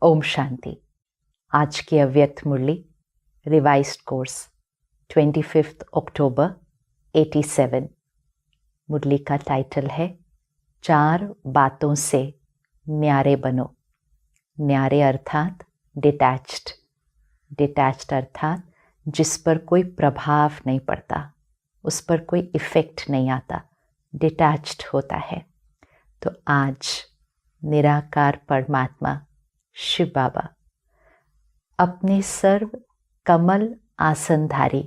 ओम शांति। आज की अव्यक्त मुरली रिवाइज्ड कोर्स 25 अक्टूबर 87। मुरली का टाइटल है 4 बातों से न्यारे बनो। न्यारे अर्थात डिटैच्ड। डिटैच्ड अर्थात जिस पर कोई प्रभाव नहीं पड़ता, उस पर कोई इफ़ेक्ट नहीं आता, डिटैच्ड होता है। तो आज निराकार परमात्मा शिव बाबा अपने सर्व कमल आसनधारी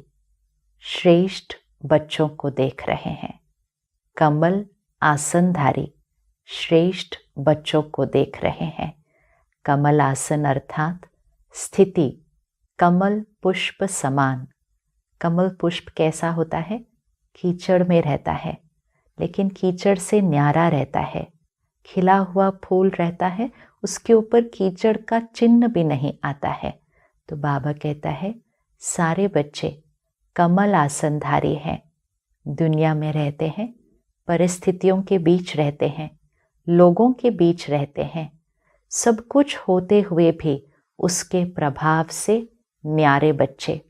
श्रेष्ठ बच्चों को देख रहे हैं। कमल आसनधारी श्रेष्ठ बच्चों को देख रहे हैं। कमल आसन अर्थात स्थिति कमल पुष्प समान। कमल पुष्प कैसा होता है? कीचड़ में रहता है, लेकिन कीचड़ से न्यारा रहता है। खिला हुआ फूल रहता है, उसके ऊपर कीचड़ का चिन्ह भी नहीं आता है। तो बाबा कहता है सारे बच्चे कमल आसनधारी हैं। दुनिया में रहते हैं, परिस्थितियों के बीच रहते हैं, लोगों के बीच रहते हैं, सब कुछ होते हुए भी उसके प्रभाव से न्यारे बच्चे।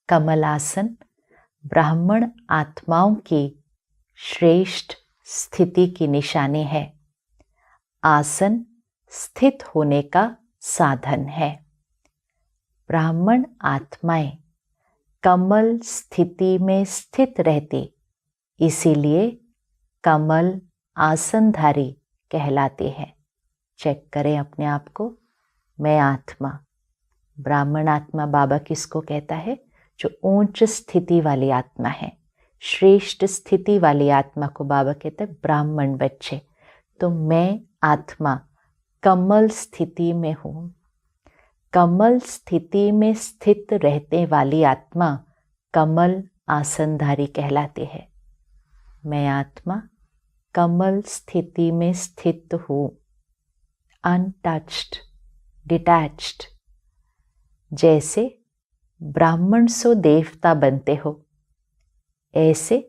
कमल आसन ब्राह्मण आत्माओं की श्रेष्ठ स्थिति की निशानी है। आसन स्थित होने का साधन है। ब्राह्मण आत्माएं कमल स्थिति में स्थित रहती, इसीलिए कमल आसनधारी कहलाती है। चेक करें अपने आप को। मैं आत्मा, ब्राह्मण आत्मा बाबा किसको कहता है? जो ऊंच स्थिति वाली आत्मा है, श्रेष्ठ स्थिति वाली आत्मा को बाबा कहते हैं ब्राह्मण बच्चे। तो मैं आत्मा कमल स्थिति में हूँ। कमल स्थिति में स्थित रहने वाली आत्मा कमल आसनधारी कहलाती है। मैं आत्मा कमल स्थिति में स्थित हूँ, अनटच्ड, डिटैच्ड। जैसे ब्राह्मण सो देवता बनते हो, ऐसे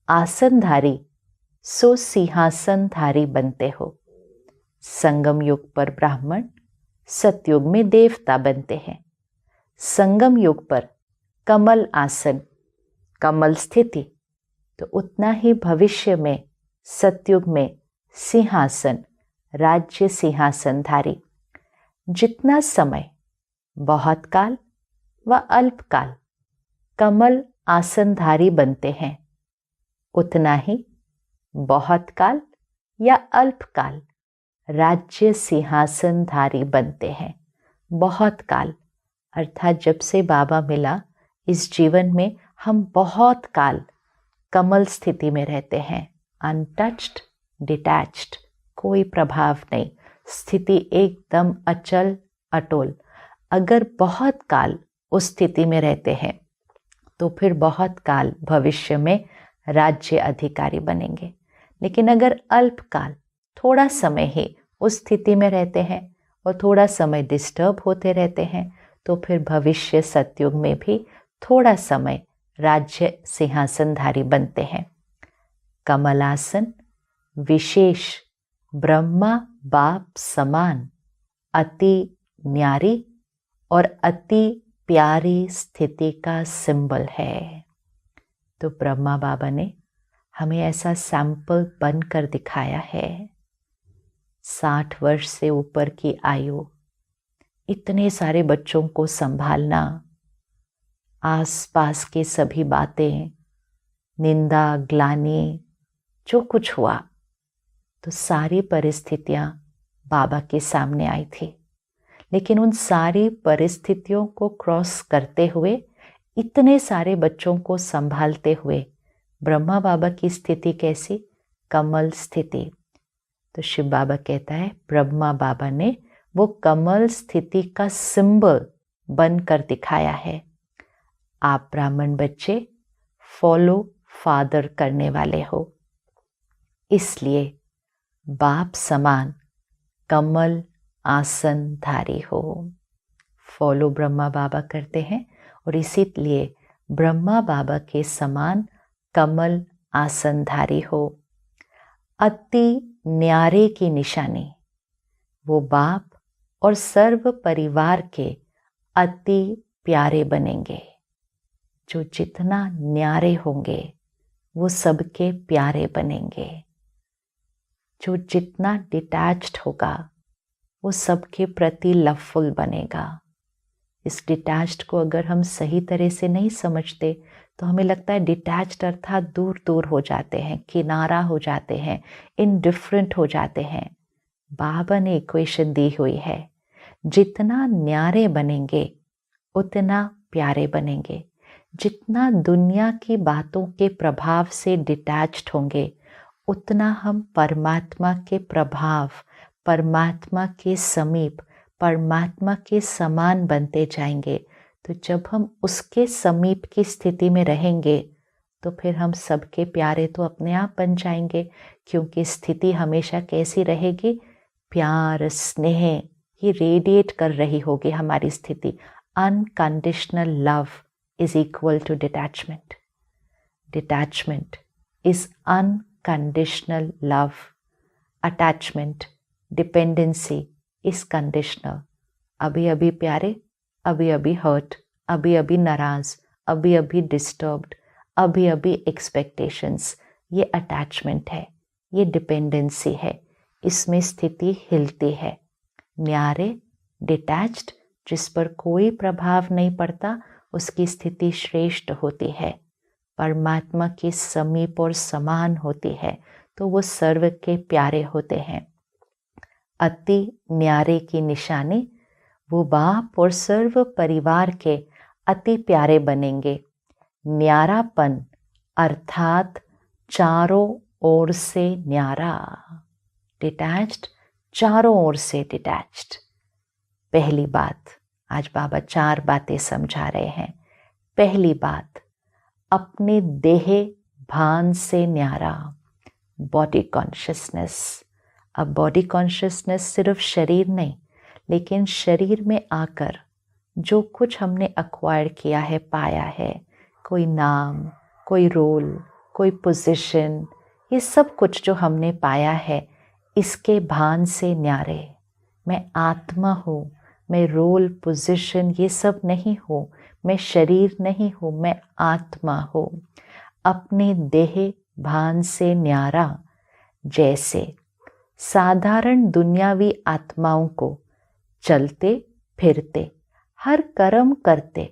आसनधारी सो सिंहासनधारी बनते हो। संगम युग पर ब्राह्मण, सतयुग में देवता बनते हैं। संगम युग पर कमल आसन, कमल स्थिति, तो उतना ही भविष्य में सतयुग में सिंहासन, राज्य सिंहासनधारी। जितना समय बहुत काल व अल्पकाल कमल आसनधारी बनते हैं, उतना ही बहुत काल या अल्पकाल राज्य सिंहासनधारी बनते हैं। बहुत काल अर्थात जब से बाबा मिला इस जीवन में हम बहुत काल कमल स्थिति में रहते हैं। अनटच्ड, डिटैच्ड, कोई प्रभाव नहीं, स्थिति एकदम अचल अटोल। अगर बहुत काल उस स्थिति में रहते हैं तो फिर बहुत काल भविष्य में राज्य अधिकारी बनेंगे। लेकिन अगर अल्पकाल, थोड़ा समय ही उस स्थिति में रहते हैं और थोड़ा समय डिस्टर्ब होते रहते हैं, तो फिर भविष्य सतयुग में भी थोड़ा समय राज्य सिंहासनधारी बनते हैं। कमलासन विशेष ब्रह्मा बाप समान अति न्यारी और अति प्यारी स्थिति का सिंबल है। तो ब्रह्मा बाबा ने हमें ऐसा सैंपल बनकर दिखाया है। 60 वर्ष से ऊपर की आयु, इतने सारे बच्चों को संभालना, आसपास के सभी बातें, निंदा ग्लानि, जो कुछ हुआ, तो सारी परिस्थितियां बाबा के सामने आई थी। लेकिन उन सारी परिस्थितियों को क्रॉस करते हुए, इतने सारे बच्चों को संभालते हुए ब्रह्मा बाबा की स्थिति कैसी? कमल स्थिति। तो शिव बाबा कहता है ब्रह्मा बाबा ने वो कमल स्थिति का सिंबल बनकर दिखाया है। आप ब्राह्मण बच्चे फॉलो फादर करने वाले हो, इसलिए बाप समान कमल आसनधारी हो। फॉलो ब्रह्मा बाबा करते हैं और इसीलिए ब्रह्मा बाबा के समान कमल आसनधारी हो। अति न्यारे की निशानी, वो बाप और सर्व परिवार के अति प्यारे बनेंगे। जो जितना न्यारे होंगे वो सबके प्यारे बनेंगे। जो जितना डिटैच्ड होगा वो सबके प्रति लवफुल बनेगा। इस डिटैच्ड को अगर हम सही तरह से नहीं समझते तो हमें लगता है डिटैच्ड अर्थात दूर दूर हो जाते हैं, किनारा हो जाते हैं, इनडिफरेंट हो जाते हैं। बाबा ने इक्वेशन दी हुई है, जितना न्यारे बनेंगे उतना प्यारे बनेंगे। जितना दुनिया की बातों के प्रभाव से डिटैच्ड होंगे उतना हम परमात्मा के प्रभाव, परमात्मा के समीप, परमात्मा के समान बनते जाएंगे। तो जब हम उसके समीप की स्थिति में रहेंगे तो फिर हम सबके प्यारे तो अपने आप बन जाएंगे, क्योंकि स्थिति हमेशा कैसी रहेगी? प्यार, स्नेह ये रेडिएट कर रही होगी हमारी स्थिति। Unconditional love is equal to detachment. Detachment is unconditional love. Attachment, dependency is conditional. अभी अभी प्यारे, अभी अभी हर्ट, अभी अभी नाराज, अभी अभी डिस्टर्ब्ड, अभी अभी एक्सपेक्टेशंस। ये अटैचमेंट है, ये डिपेंडेंसी है, इसमें स्थिति हिलती है। न्यारे, डिटैच्ड, जिस पर कोई प्रभाव नहीं पड़ता, उसकी स्थिति श्रेष्ठ होती है, परमात्मा के समीप और समान होती है, तो वो सर्व के प्यारे होते हैं। अति न्यारे की निशानी, वो बाप और सर्व परिवार के अति प्यारे बनेंगे। न्यारापन अर्थात चारों ओर से न्यारा। डिटैच्ड, चारों ओर से डिटैच्ड। पहली बात, आज बाबा 4 बातें समझा रहे हैं। पहली बात, अपने देह भान से न्यारा, बॉडी कॉन्शियसनेस। अब बॉडी कॉन्शियसनेस सिर्फ शरीर नहीं, लेकिन शरीर में आकर जो कुछ हमने एक्वायर किया है, पाया है, कोई नाम, कोई रोल, कोई पोजीशन, ये सब कुछ जो हमने पाया है, इसके भान से न्यारे। मैं आत्मा हूँ, मैं रोल, पोजीशन ये सब नहीं हूँ, मैं शरीर नहीं हूँ, मैं आत्मा हूँ। अपने देह भान से न्यारा। जैसे साधारण दुनियावी आत्माओं को चलते फिरते, हर कर्म करते,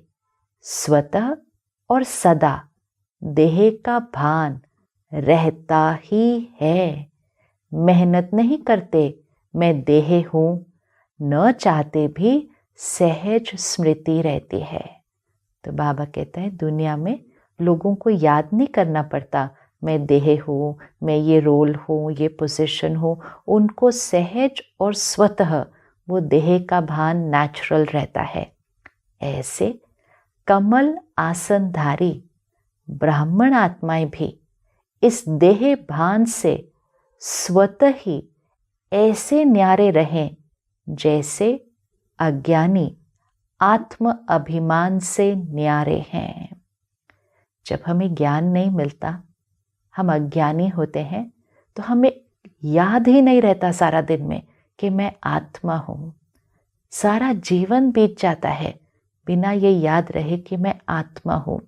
स्वतः और सदा देह का भान रहता ही है। मेहनत नहीं करते, मैं देह हूँ, न चाहते भी सहज स्मृति रहती है। तो बाबा कहता है दुनिया में लोगों को याद नहीं करना पड़ता, मैं देह हूँ, मैं ये रोल हूँ, ये पोजीशन हूँ। उनको सहज और स्वतः वो देह का भान नेचुरल रहता है। ऐसे कमल आसनधारी ब्राह्मण आत्माएं भी इस देह भान से स्वतः ही ऐसे न्यारे रहें जैसे अज्ञानी आत्म अभिमान से न्यारे हैं। जब हमें ज्ञान नहीं मिलता, हम अज्ञानी होते हैं, तो हमें याद ही नहीं रहता सारा दिन में कि मैं आत्मा हूँ। सारा जीवन बीत जाता है बिना ये याद रहे कि मैं आत्मा हूँ।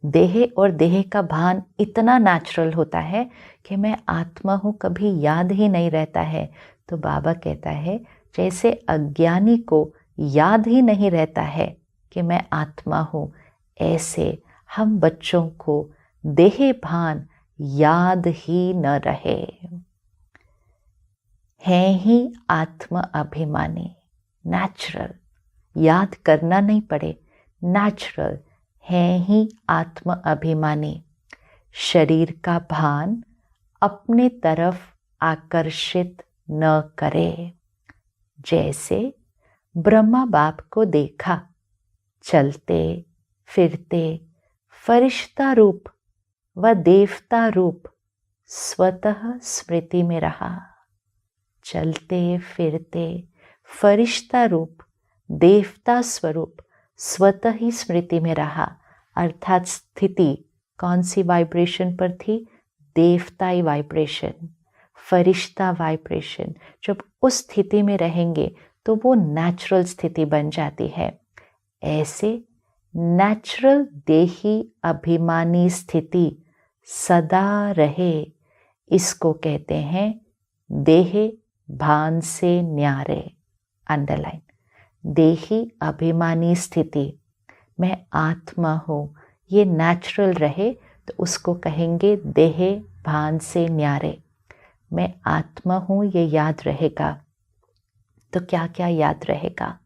देह और देह का भान इतना नेचुरल होता है कि मैं आत्मा हूँ, कभी याद ही नहीं रहता है। तो बाबा कहता है जैसे अज्ञानी को याद ही नहीं रहता है कि मैं आत्मा हूँ, ऐसे हम बच्चों को देह भान याद ही न रहे। हैं ही आत्म अभिमानी, नेचुरल, याद करना नहीं पड़े, नेचुरल हैं ही आत्म अभिमानी। शरीर का भान अपने तरफ आकर्षित न करे। जैसे ब्रह्मा बाप को देखा, चलते फिरते फरिश्ता रूप व देवता रूप स्वतः स्मृति में रहा। चलते फिरते फरिश्ता रूप, देवता स्वरूप स्वतः ही स्मृति में रहा। अर्थात स्थिति कौन सी वाइब्रेशन पर थी? देवताई वाइब्रेशन, फरिश्ता वाइब्रेशन। जब उस स्थिति में रहेंगे तो वो नेचुरल स्थिति बन जाती है। ऐसे नेचुरल देही अभिमानी स्थिति सदा रहे, इसको कहते हैं देह भान से न्यारे। अंडरलाइन, देही अभिमानी स्थिति, मैं आत्मा हूँ, ये नेचुरल रहे तो उसको कहेंगे देह भान से न्यारे। मैं आत्मा हूँ ये याद रहेगा। तो क्या क्या याद रहेगा?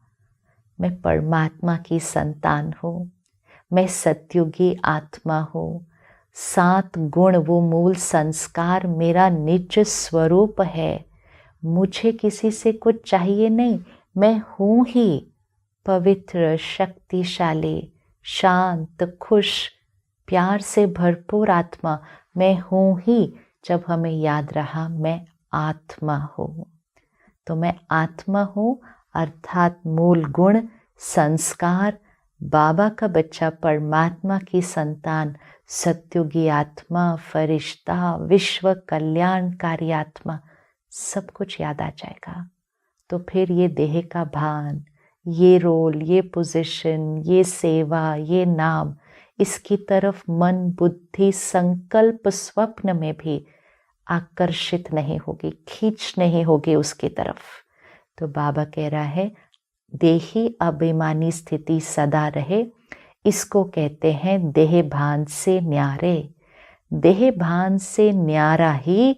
मैं परमात्मा की संतान हूँ, मैं सत्युगी आत्मा हूँ, 7 गुण वो मूल संस्कार मेरा निज स्वरूप है, मुझे किसी से कुछ चाहिए नहीं, मैं हूँ ही पवित्र, शक्तिशाली, शांत, खुश, प्यार से भरपूर आत्मा मैं हूँ ही। जब हमें याद रहा मैं आत्मा हूँ, तो मैं आत्मा हूँ अर्थात मूल गुण संस्कार, बाबा का बच्चा, परमात्मा की संतान, सत्युगी आत्मा, फरिश्ता, विश्व कल्याणकारी आत्मा, सब कुछ याद आ जाएगा। तो फिर ये देह का भान, ये रोल, ये पोजीशन, ये सेवा, ये नाम, इसकी तरफ मन, बुद्धि, संकल्प, स्वप्न में भी आकर्षित नहीं होगी, खींच नहीं होगी उसकी तरफ। तो बाबा कह रहा है देही अभिमानी स्थिति सदा रहे, इसको कहते हैं देह भान से न्यारे। देह भान से न्यारा ही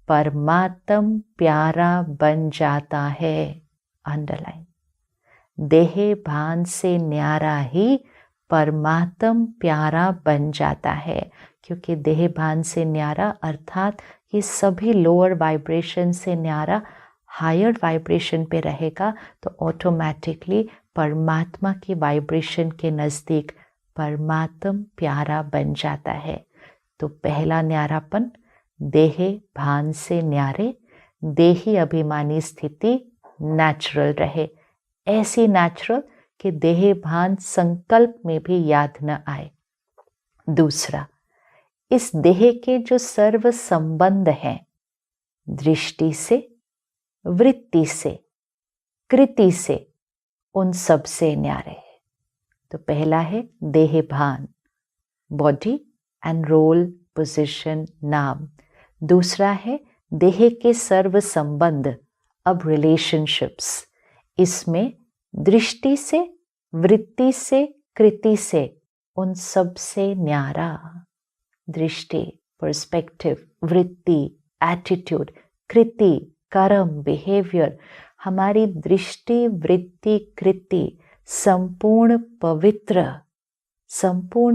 परमात्म प्यारा बन जाता है। अंडरलाइन, देह भान से न्यारा ही परमात्म प्यारा बन जाता है। क्योंकि देह भान से न्यारा अर्थात ये सभी लोअर वाइब्रेशन से न्यारा हायर वाइब्रेशन पे रहेगा, तो ऑटोमेटिकली परमात्मा की वाइब्रेशन के नज़दीक परमात्म प्यारा बन जाता है। तो पहला न्यारापन देह भान से न्यारे, देही अभिमानी स्थिति नेचुरल रहे, ऐसी नेचुरल कि देह भान संकल्प में भी याद न आए। दूसरा, इस देह के जो सर्व संबंध हैं, दृष्टि से, वृत्ति से, कृति से, उन सब से न्यारे है। तो पहला है देह भान, बॉडी एंड रोल, पोजीशन, नाम। दूसरा है देह के सर्व संबंध, अब रिलेशनशिप्स, इसमें दृष्टि से, वृत्ति से, कृति से, उन सब से न्यारा। दृष्टि, पर्सपेक्टिव, वृत्ति, एटीट्यूड, कृति, कर्म, बिहेवियर, हमारी दृष्टि, वृत्ति, कृति संपूर्ण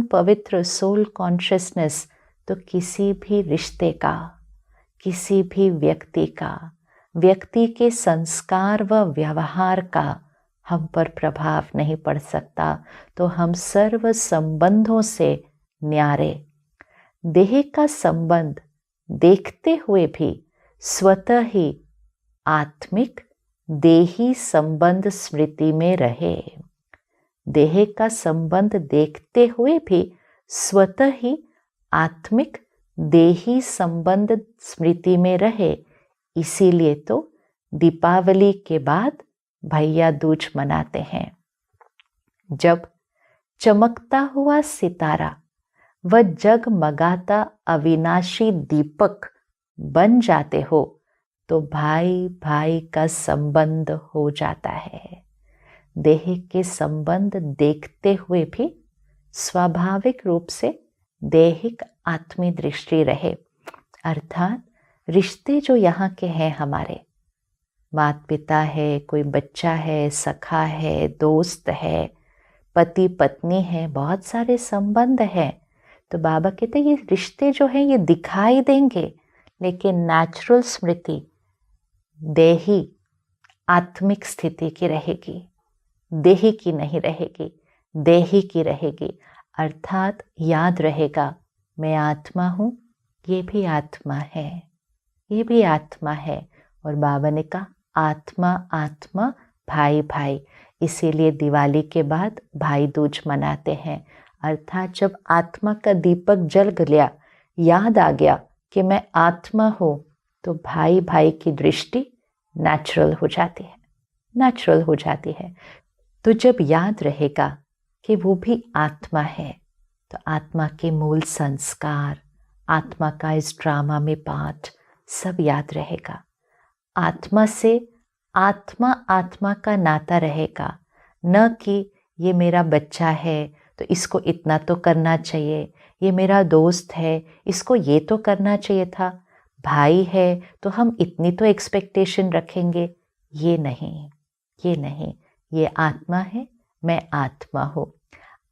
पवित्र सोल कॉन्शियसनेस, तो किसी भी रिश्ते का, किसी भी व्यक्ति का, व्यक्ति के संस्कार व व्यवहार का हम पर प्रभाव नहीं पड़ सकता। तो हम सर्व संबंधों से न्यारे। देह का संबंध देखते हुए भी स्वतः ही आत्मिक देही संबंध स्मृति में रहे। देह का संबंध देखते हुए भी स्वतः ही आत्मिक देही संबंध स्मृति में रहे। इसीलिए तो दीपावली के बाद भैया दूज मनाते हैं। जब चमकता हुआ सितारा व जगमगाता अविनाशी दीपक बन जाते हो, तो भाई भाई का संबंध हो जाता है। देह के संबंध देखते हुए भी स्वाभाविक रूप से देहिक आत्मी दृष्टि रहे, अर्थात रिश्ते जो यहाँ के हैं, हमारे माता पिता है, कोई बच्चा है, सखा है, दोस्त है, पति पत्नी है, बहुत सारे संबंध हैं। तो बाबा कहते हैं ये रिश्ते जो हैं ये दिखाई देंगे, लेकिन नेचुरल स्मृति देही आत्मिक स्थिति की रहेगी, देही की नहीं रहेगी, देही की रहेगी। अर्थात याद रहेगा मैं आत्मा हूँ, ये भी आत्मा है, ये भी आत्मा है। और बाबा ने कहा आत्मा आत्मा, भाई भाई, इसीलिए दिवाली के बाद भाई दूज मनाते हैं। अर्थात जब आत्मा का दीपक जल गया, याद आ गया कि मैं आत्मा हूँ, तो भाई भाई की दृष्टि नेचुरल हो जाती है। नेचुरल हो जाती है। तो जब याद रहेगा कि वो भी आत्मा है, तो आत्मा के मूल संस्कार, आत्मा का इस ड्रामा में पार्ट सब याद रहेगा। आत्मा से आत्मा का नाता रहेगा, न कि ये मेरा बच्चा है तो इसको इतना तो करना चाहिए, ये मेरा दोस्त है इसको ये तो करना चाहिए था, भाई है तो हम इतनी तो एक्सपेक्टेशन रखेंगे। ये नहीं, ये नहीं, ये आत्मा है, मैं आत्मा हूँ।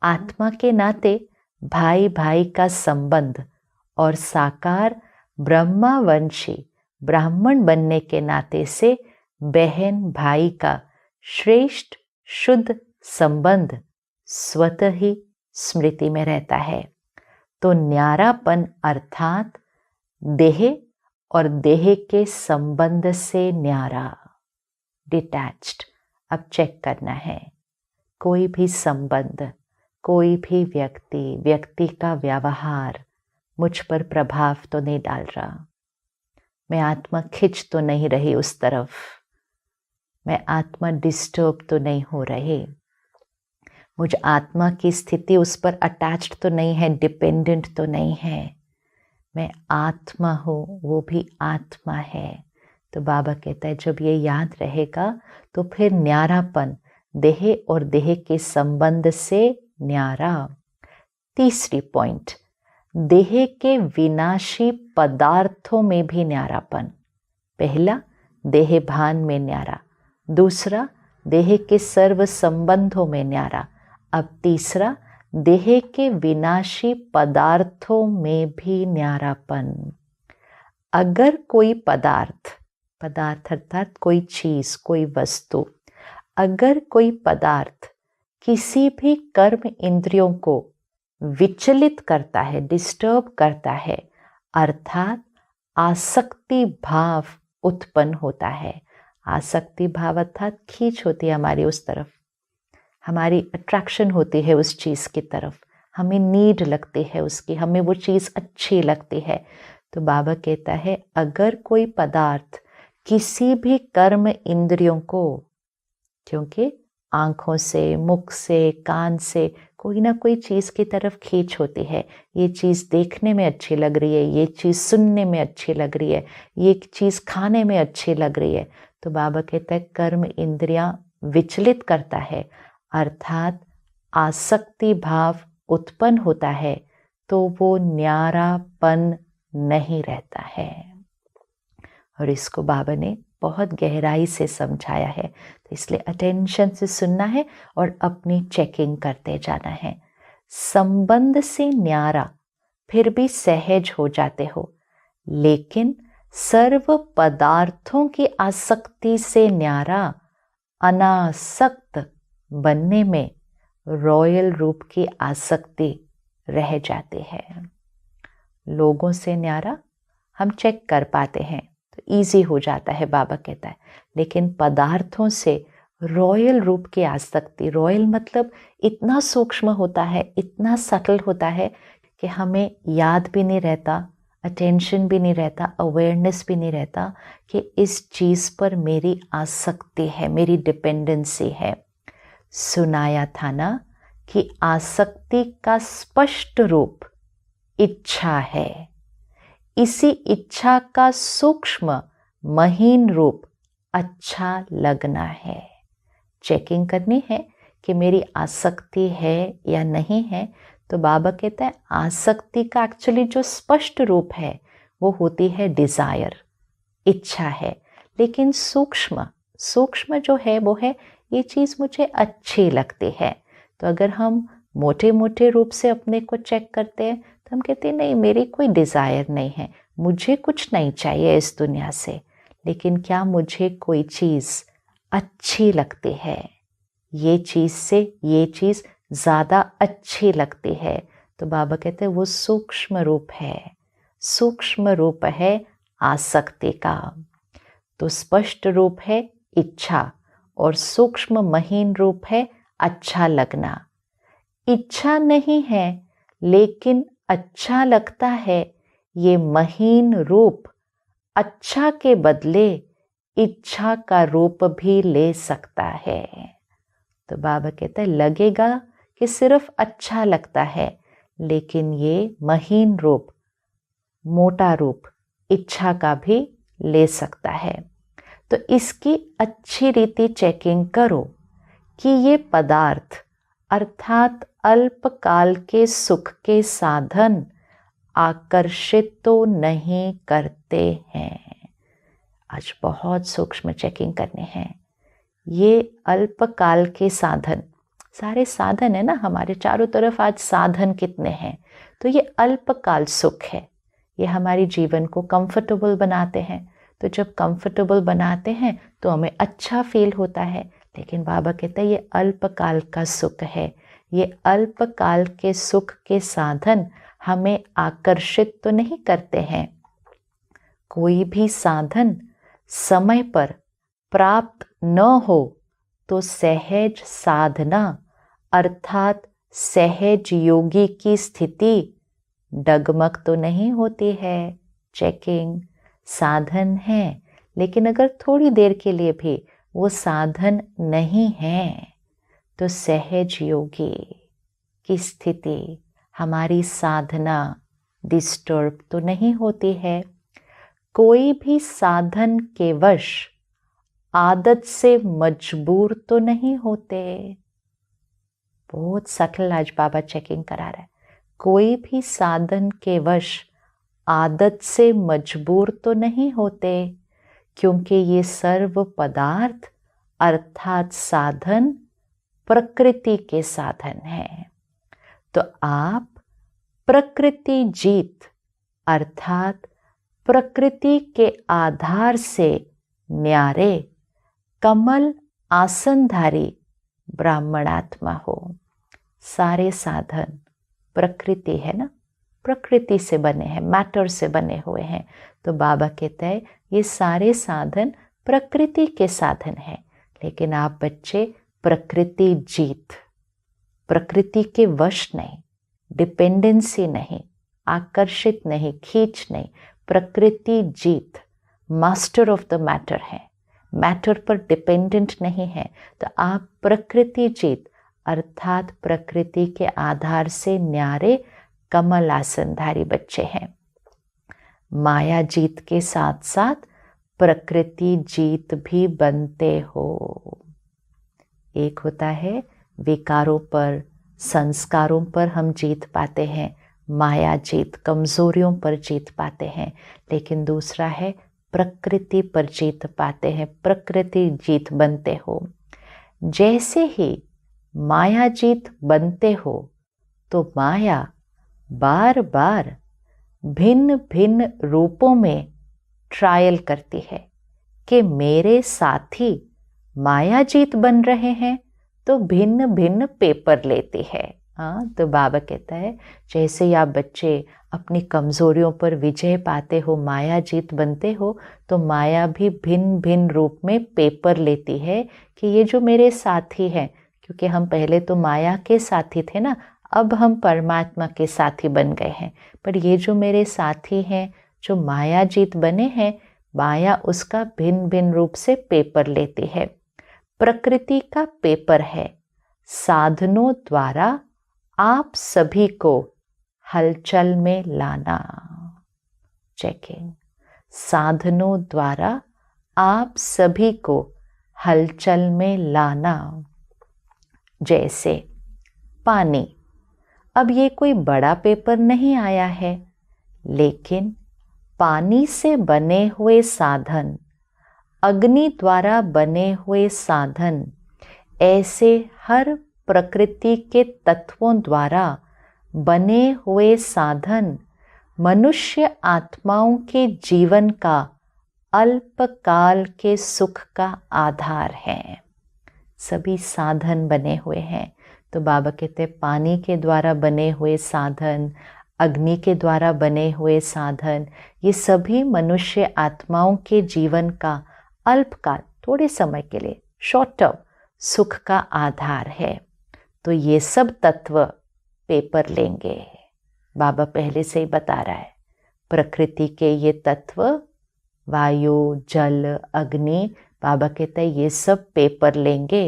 आत्मा के नाते भाई भाई का संबंध और साकार ब्रह्मावंशी ब्राह्मण बनने के नाते से बहन भाई का श्रेष्ठ शुद्ध संबंध स्वतः ही स्मृति में रहता है। तो न्यारापन अर्थात देह और देह के संबंध से न्यारा, डिटैच्ड। अब चेक करना है, कोई भी संबंध, कोई भी व्यक्ति का व्यवहार मुझ पर प्रभाव तो नहीं डाल रहा, मैं आत्मा खिंच तो नहीं रही उस तरफ, मैं आत्मा डिस्टर्ब तो नहीं हो रही, मुझ आत्मा की स्थिति उस पर अटैच्ड तो नहीं है, डिपेंडेंट तो नहीं है। मैं आत्मा हूँ, वो भी आत्मा है। तो बाबा कहता है जब ये याद रहेगा तो फिर न्यारापन, देह और देह के संबंध से न्यारा। तीसरी पॉइंट, देह के विनाशी पदार्थों में भी न्यारापन। पहला, देह भान में न्यारा। दूसरा, देह के सर्व संबंधों में न्यारा। अब तीसरा, देह के विनाशी पदार्थों में भी न्यारापन। अगर कोई पदार्थ अर्थात कोई चीज, कोई वस्तु, अगर कोई पदार्थ किसी भी कर्म इंद्रियों को विचलित करता है, डिस्टर्ब करता है, अर्थात आसक्ति भाव उत्पन्न होता है। आसक्ति भाव अर्थात खींच होती है हमारी उस तरफ, हमारी अट्रैक्शन होती है उस चीज़ की तरफ, हमें नीड लगती है उसकी, हमें वो चीज़ अच्छी लगती है। तो बाबा कहता है अगर कोई पदार्थ किसी भी कर्म इंद्रियों को, क्योंकि आँखों से, मुख से, कान से कोई ना कोई चीज़ की तरफ खींच होती है, ये चीज़ देखने में अच्छी लग रही है, ये चीज़ सुनने में अच्छी लग रही है, ये चीज़ खाने में अच्छी लग रही है। तो बाबा कहता है कर्म इंद्रियां विचलित करता है, अर्थात आसक्ति भाव उत्पन्न होता है, तो वो न्यारापन नहीं रहता है। और इसको बाबा ने बहुत गहराई से समझाया है, तो इसलिए अटेंशन से सुनना है और अपनी चेकिंग करते जाना है। संबंध से न्यारा फिर भी सहज हो जाते हो, लेकिन सर्व पदार्थों की आसक्ति से न्यारा अनासक्त बनने में रॉयल रूप की आसक्ति रह जाती है। लोगों से न्यारा हम चेक कर पाते हैं तो ईजी हो जाता है, बाबा कहता है, लेकिन पदार्थों से रॉयल रूप की आसक्ति, रॉयल मतलब इतना सूक्ष्म होता है, इतना सटल होता है कि हमें याद भी नहीं रहता, अटेंशन भी नहीं रहता, अवेयरनेस भी नहीं रहता कि इस चीज़ पर मेरी आसक्ति है, मेरी डिपेंडेंसी है। सुनाया था ना कि आसक्ति का स्पष्ट रूप इच्छा है, इसी इच्छा का सूक्ष्म महीन रूप अच्छा लगना है। चेकिंग करनी है कि मेरी आसक्ति है या नहीं है। तो बाबा कहता है आसक्ति का एक्चुअली जो स्पष्ट रूप है वो होती है डिज़ायर, इच्छा है, लेकिन सूक्ष्म जो है वो है ये चीज़ मुझे अच्छी लगती है। तो अगर हम मोटे मोटे रूप से अपने को चेक करते हैं तो हम कहते हैं नहीं, मेरी कोई डिज़ायर नहीं है, मुझे कुछ नहीं चाहिए इस दुनिया से, लेकिन क्या मुझे कोई चीज़ अच्छी लगती है, ये चीज़ से ये चीज़ ज़्यादा अच्छी लगती है। तो बाबा कहते हैं वो सूक्ष्म रूप है, सूक्ष्म रूप है आसक्ति का। तो स्पष्ट रूप है इच्छा और सूक्ष्म महीन रूप है अच्छा लगना। इच्छा नहीं है लेकिन अच्छा लगता है, ये महीन रूप अच्छा के बदले इच्छा का रूप भी ले सकता है। तो बाबा कहते हैं लगेगा कि सिर्फ अच्छा लगता है, लेकिन ये महीन रूप, मोटा रूप इच्छा का भी ले सकता है। तो इसकी अच्छी रीति चेकिंग करो कि ये पदार्थ अर्थात अल्पकाल के सुख के साधन आकर्षित तो नहीं करते हैं। आज बहुत सूक्ष्म चेकिंग करने हैं। ये अल्पकाल के साधन, सारे साधन है ना हमारे चारों तरफ, आज साधन कितने हैं, तो ये अल्पकाल सुख है। ये हमारे जीवन को कंफर्टेबल बनाते हैं। तो जब कंफर्टेबल बनाते हैं तो हमें अच्छा फील होता है, लेकिन बाबा कहते हैं ये अल्पकाल का सुख है। ये अल्पकाल के सुख के साधन हमें आकर्षित तो नहीं करते हैं। कोई भी साधन समय पर प्राप्त न हो तो सहज साधना अर्थात सहज योगी की स्थिति डगमग तो नहीं होती है। चेकिंग साधन है, लेकिन अगर थोड़ी देर के लिए भी वो साधन नहीं है तो सहज योगी की स्थिति, हमारी साधना डिस्टर्ब तो नहीं होती है। कोई भी साधन के वश आदत से मजबूर तो नहीं होते। बहुत सटल आज बाबा चेकिंग करा रहा है। कोई भी साधन के वश आदत से मजबूर तो नहीं होते, क्योंकि ये सर्व पदार्थ अर्थात साधन प्रकृति के साधन हैं। तो आप प्रकृति जीत अर्थात प्रकृति के आधार से न्यारे कमल आसनधारी ब्राह्मणात्मा हो। सारे साधन प्रकृति है ना, प्रकृति से बने हैं, मैटर से बने हुए हैं। तो बाबा कहते हैं ये सारे साधन प्रकृति के साधन हैं, लेकिन आप बच्चे प्रकृति जीत, प्रकृति के वश नहीं, डिपेंडेंसी नहीं, आकर्षित नहीं, खींच नहीं, प्रकृति जीत मास्टर ऑफ द मैटर है, मैटर पर डिपेंडेंट नहीं है। तो आप प्रकृति जीत अर्थात प्रकृति के आधार से न्यारे कमल आसनधारी बच्चे हैं। माया जीत के साथ साथ प्रकृति जीत भी बनते हो। एक होता है विकारों पर, संस्कारों पर हम जीत पाते हैं, माया जीत कमजोरियों पर जीत पाते हैं, लेकिन दूसरा है प्रकृति पर जीत पाते हैं, प्रकृति जीत बनते हो। जैसे ही माया जीत बनते हो तो माया बार बार भिन्न भिन्न रूपों में ट्रायल करती है कि मेरे साथी माया जीत बन रहे हैं, तो भिन्न भिन्न पेपर लेती है। हाँ, तो बाबा कहता है जैसे ही आप बच्चे अपनी कमजोरियों पर विजय पाते हो, माया जीत बनते हो, तो माया भी भिन्न भिन्न रूप में पेपर लेती है कि ये जो मेरे साथी हैं, क्योंकि हम पहले तो माया के साथी थे ना, अब हम परमात्मा के साथी बन गए हैं, पर ये जो मेरे साथी हैं जो माया जीत बने हैं, माया उसका भिन्न भिन्न रूप से पेपर लेती है। प्रकृति का पेपर है साधनों द्वारा आप सभी को हलचल में लाना। चेकिंग साधनों द्वारा आप सभी को हलचल में लाना। जैसे पानी, अब ये कोई बड़ा पेपर नहीं आया है, लेकिन पानी से बने हुए साधन, अग्नि द्वारा बने हुए साधन, ऐसे हर प्रकृति के तत्वों द्वारा बने हुए साधन मनुष्य आत्माओं के जीवन का अल्पकाल के सुख का आधार है। सभी साधन बने हुए हैं। तो बाबा कहते हैं पानी के द्वारा बने हुए साधन, अग्नि के द्वारा बने हुए साधन, ये सभी मनुष्य आत्माओं के जीवन का अल्पकाल, थोड़े समय के लिए, शॉर्ट टर्म सुख का आधार है। तो ये सब तत्व पेपर लेंगे। बाबा पहले से ही बता रहा है प्रकृति के ये तत्व वायु, जल, अग्नि, बाबा कहते हैं ये सब पेपर लेंगे।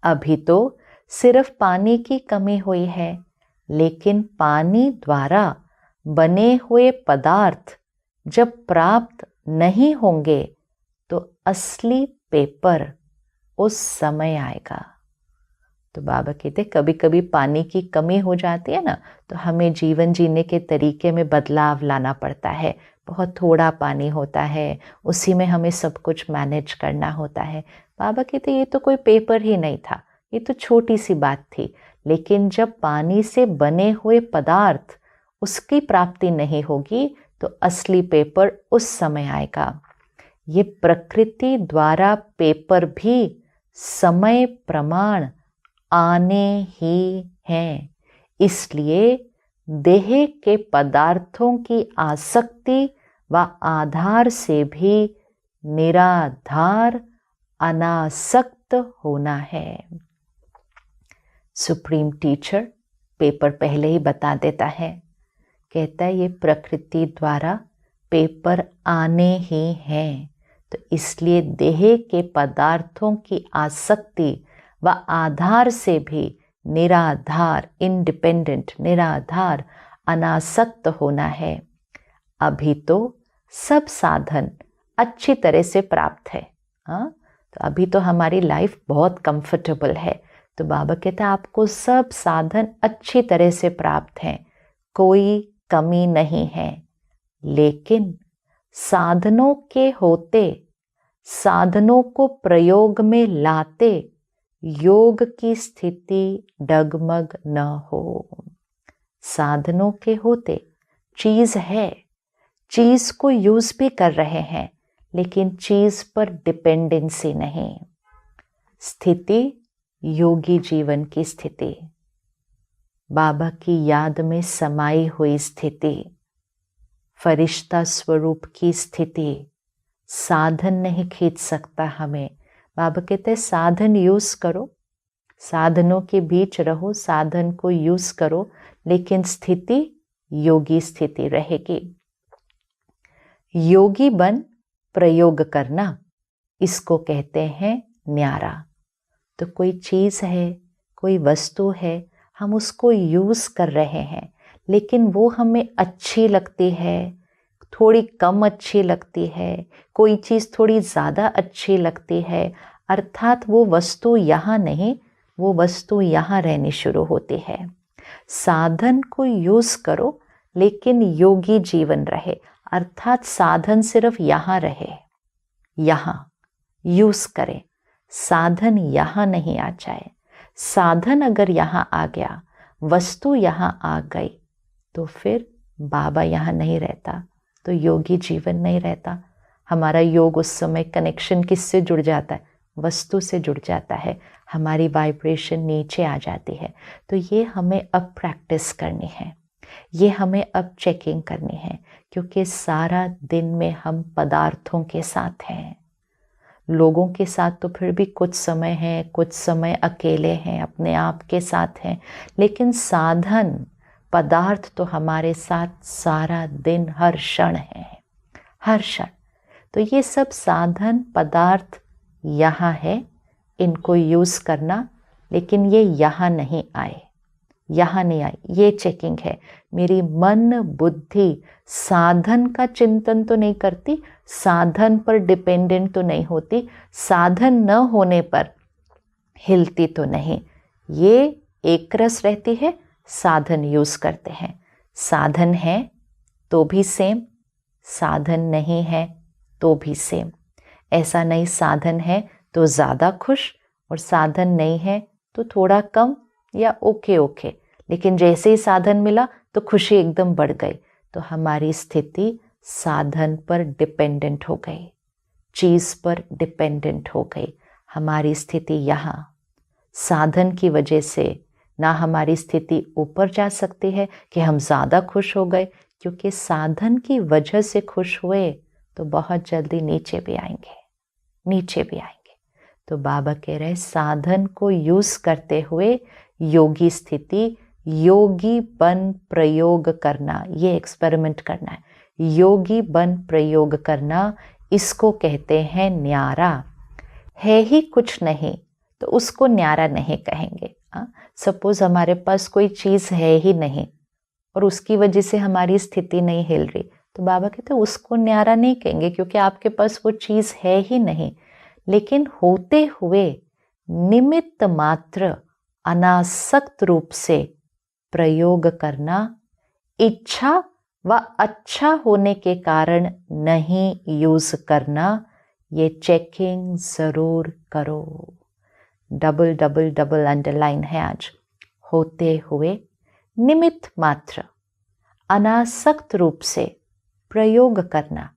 अभी तो सिर्फ पानी की कमी हुई है, लेकिन पानी द्वारा बने हुए पदार्थ जब प्राप्त नहीं होंगे तो असली पेपर उस समय आएगा। तो बाबा कहते कभी कभी पानी की कमी हो जाती है ना, तो हमें जीवन जीने के तरीके में बदलाव लाना पड़ता है। बहुत थोड़ा पानी होता है, उसी में हमें सब कुछ मैनेज करना होता है। बाबा कहते ये तो कोई पेपर ही नहीं था, ये तो छोटी सी बात थी। लेकिन जब पानी से बने हुए पदार्थ उसकी प्राप्ति नहीं होगी तो असली पेपर उस समय आएगा। ये प्रकृति द्वारा पेपर भी समय प्रमाण आने ही हैं। इसलिए देह के पदार्थों की आसक्ति व आधार से भी निराधार अनासक्त होना है। सुप्रीम टीचर पेपर पहले ही बता देता है, कहता है ये प्रकृति द्वारा पेपर आने ही हैं, तो इसलिए देह के पदार्थों की आसक्ति व आधार से भी निराधार, इंडिपेंडेंट, निराधार, अनासक्त होना है। अभी तो सब साधन अच्छी तरह से प्राप्त है। तो अभी तो हमारी लाइफ बहुत कंफर्टेबल है। तो बाबा कहते हैं आपको सब साधन अच्छी तरह से प्राप्त हैं, कोई कमी नहीं है। लेकिन साधनों के होते, साधनों को प्रयोग में लाते योग की स्थिति डगमग न हो। साधनों के होते चीज है, चीज को यूज भी कर रहे हैं, लेकिन चीज पर डिपेंडेंसी नहीं। स्थिति योगी जीवन की स्थिति, बाबा की याद में समाई हुई स्थिति, फरिश्ता स्वरूप की स्थिति। साधन नहीं खींच सकता हमें। बाबा कहते हैं साधन यूज करो, साधनों के बीच रहो, साधन को यूज करो, लेकिन स्थिति योगी स्थिति रहेगी। योगी बन प्रयोग करना, इसको कहते हैं न्यारा। तो कोई चीज है, कोई वस्तु है, हम उसको यूज कर रहे हैं, लेकिन वो हमें अच्छी लगती है, थोड़ी कम अच्छी लगती है, कोई चीज़ थोड़ी ज़्यादा अच्छी लगती है, अर्थात वो वस्तु यहाँ नहीं, वो वस्तु यहाँ रहनी शुरू होती है। साधन को यूज़ करो, लेकिन योगी जीवन रहे, अर्थात साधन सिर्फ यहाँ रहे, यहाँ यूज़ करें, साधन यहाँ नहीं आ जाए। साधन अगर यहाँ आ गया, वस्तु यहाँ आ गई, तो फिर बाबा यहाँ नहीं रहता, तो योगी जीवन नहीं रहता। हमारा योग उस समय कनेक्शन किससे जुड़ जाता है? वस्तु से जुड़ जाता है, हमारी वाइब्रेशन नीचे आ जाती है। तो ये हमें अब प्रैक्टिस करनी है, ये हमें अब चेकिंग करनी है, क्योंकि सारा दिन में हम पदार्थों के साथ हैं। लोगों के साथ तो फिर भी कुछ समय है, कुछ समय अकेले हैं, अपने आप के साथ हैं, लेकिन साधन पदार्थ तो हमारे साथ सारा दिन हर क्षण है, हर क्षण। तो ये सब साधन पदार्थ यहाँ है, इनको यूज़ करना, लेकिन ये यहाँ नहीं आए, यहाँ नहीं आए। ये चेकिंग है, मेरी मन बुद्धि साधन का चिंतन तो नहीं करती, साधन पर डिपेंडेंट तो नहीं होती, साधन न होने पर हिलती तो नहीं, ये एक रस रहती है। साधन यूज़ करते हैं, साधन है तो भी सेम, साधन नहीं है तो भी सेम। ऐसा नहीं साधन है तो ज़्यादा खुश और साधन नहीं है तो थोड़ा कम या ओके ओके, लेकिन जैसे ही साधन मिला तो खुशी एकदम बढ़ गई। तो हमारी स्थिति साधन पर डिपेंडेंट हो गई, चीज़ पर डिपेंडेंट हो गई। हमारी स्थिति यहाँ साधन की वजह से ना हमारी स्थिति ऊपर जा सकती है कि हम ज़्यादा खुश हो गए, क्योंकि साधन की वजह से खुश हुए तो बहुत जल्दी नीचे भी आएंगे, नीचे भी आएंगे। तो बाबा कह रहे साधन को यूज़ करते हुए योगी स्थिति, योगी बन प्रयोग करना, ये एक्सपेरिमेंट करना है। योगी बन प्रयोग करना, इसको कहते हैं न्यारा। है ही कुछ नहीं तो उसको न्यारा नहीं कहेंगे। सपोज हमारे पास कोई चीज़ है ही नहीं और उसकी वजह से हमारी स्थिति नहीं हिल रही, तो बाबा कहते हैं उसको न्यारा नहीं कहेंगे, क्योंकि आपके पास वो चीज़ है ही नहीं। लेकिन होते हुए निमित्त मात्र अनासक्त रूप से प्रयोग करना, इच्छा व अच्छा होने के कारण नहीं यूज करना, ये चेकिंग जरूर करो। डबल डबल डबल अंडरलाइन है आज। होते हुए निमित्त मात्र अनासक्त रूप से प्रयोग करना,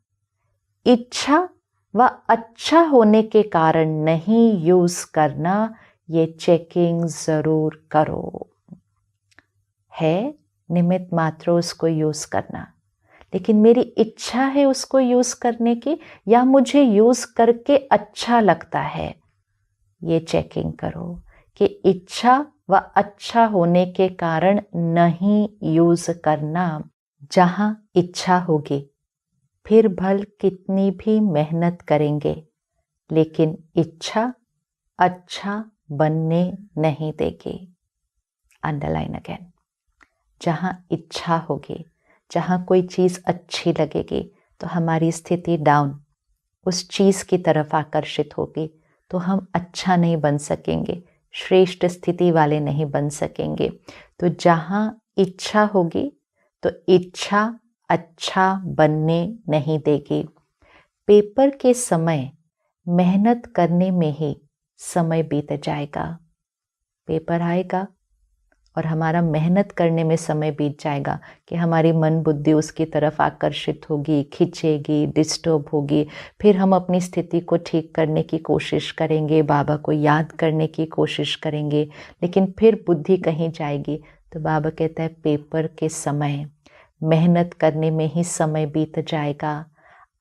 इच्छा व अच्छा होने के कारण नहीं यूज करना, ये चेकिंग जरूर करो। है निमित्त मात्र उसको यूज करना, लेकिन मेरी इच्छा है उसको यूज करने की या मुझे यूज करके अच्छा लगता है, ये चेकिंग करो कि इच्छा व अच्छा होने के कारण नहीं यूज करना। जहाँ इच्छा होगी फिर भल कितनी भी मेहनत करेंगे, लेकिन इच्छा अच्छा बनने नहीं देगी। Underline again. जहाँ इच्छा होगी, जहाँ कोई चीज़ अच्छी लगेगी तो हमारी स्थिति डाउन उस चीज़ की तरफ आकर्षित होगी, तो हम अच्छा नहीं बन सकेंगे, श्रेष्ठ स्थिति वाले नहीं बन सकेंगे। तो जहाँ इच्छा होगी तो इच्छा अच्छा बनने नहीं देगी। पेपर के समय मेहनत करने में ही समय बीत जाएगा। पेपर आएगा और हमारा मेहनत करने में समय बीत जाएगा कि हमारी मन बुद्धि उसकी तरफ आकर्षित होगी, खिंचेगी, डिस्टर्ब होगी। फिर हम अपनी स्थिति को ठीक करने की कोशिश करेंगे, बाबा को याद करने की कोशिश करेंगे, लेकिन फिर बुद्धि कहीं जाएगी। तो बाबा कहता है पेपर के समय मेहनत करने में ही समय बीत जाएगा।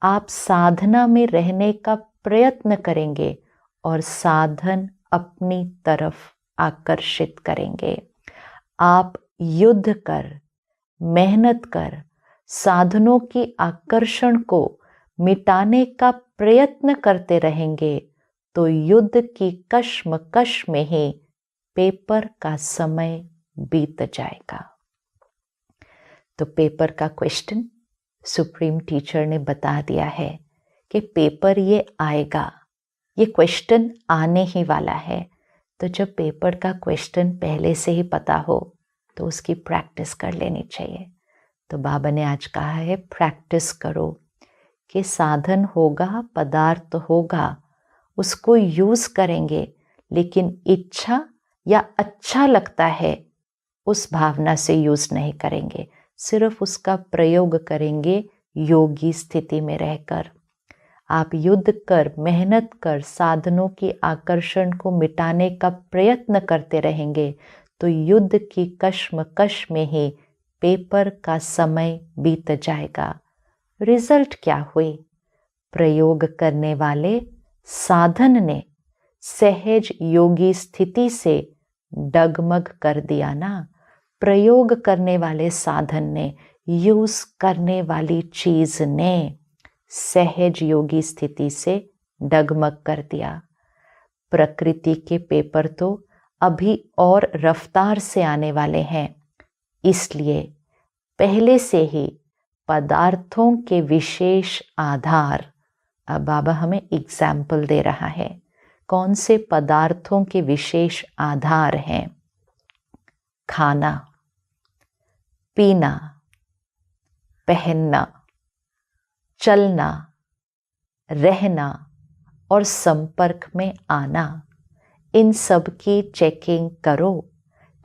आप साधना में रहने का प्रयत्न करेंगे और साधन अपनी तरफ आकर्षित करेंगे। आप युद्ध कर, मेहनत कर, साधनों की आकर्षण को मिटाने का प्रयत्न करते रहेंगे तो युद्ध की कश्मकश में ही पेपर का समय बीत जाएगा। तो पेपर का क्वेश्चन सुप्रीम टीचर ने बता दिया है कि पेपर ये आएगा, ये क्वेश्चन आने ही वाला है। तो जब पेपर का क्वेश्चन पहले से ही पता हो तो उसकी प्रैक्टिस कर लेनी चाहिए। तो बाबा ने आज कहा है प्रैक्टिस करो कि साधन होगा, पदार्थ होगा, उसको यूज़ करेंगे, लेकिन इच्छा या अच्छा लगता है उस भावना से यूज़ नहीं करेंगे, सिर्फ उसका प्रयोग करेंगे योगी स्थिति में रहकर। आप युद्ध कर, मेहनत कर, साधनों की आकर्षण को मिटाने का प्रयत्न करते रहेंगे तो युद्ध की कश्मकश में ही पेपर का समय बीत जाएगा। रिजल्ट क्या हुई? प्रयोग करने वाले साधन ने सहज योगी स्थिति से डगमग कर दिया ना। प्रयोग करने वाले साधन ने, यूज करने वाली चीज ने सहज योगी स्थिति से डगमग कर दिया। प्रकृति के पेपर तो अभी और रफ्तार से आने वाले हैं, इसलिए पहले से ही पदार्थों के विशेष आधार, अब बाबा हमें एग्जाम्पल दे रहा है कौन से पदार्थों के विशेष आधार हैं। खाना, पीना, पहनना, चलना, रहना और संपर्क में आना, इन सब की चेकिंग करो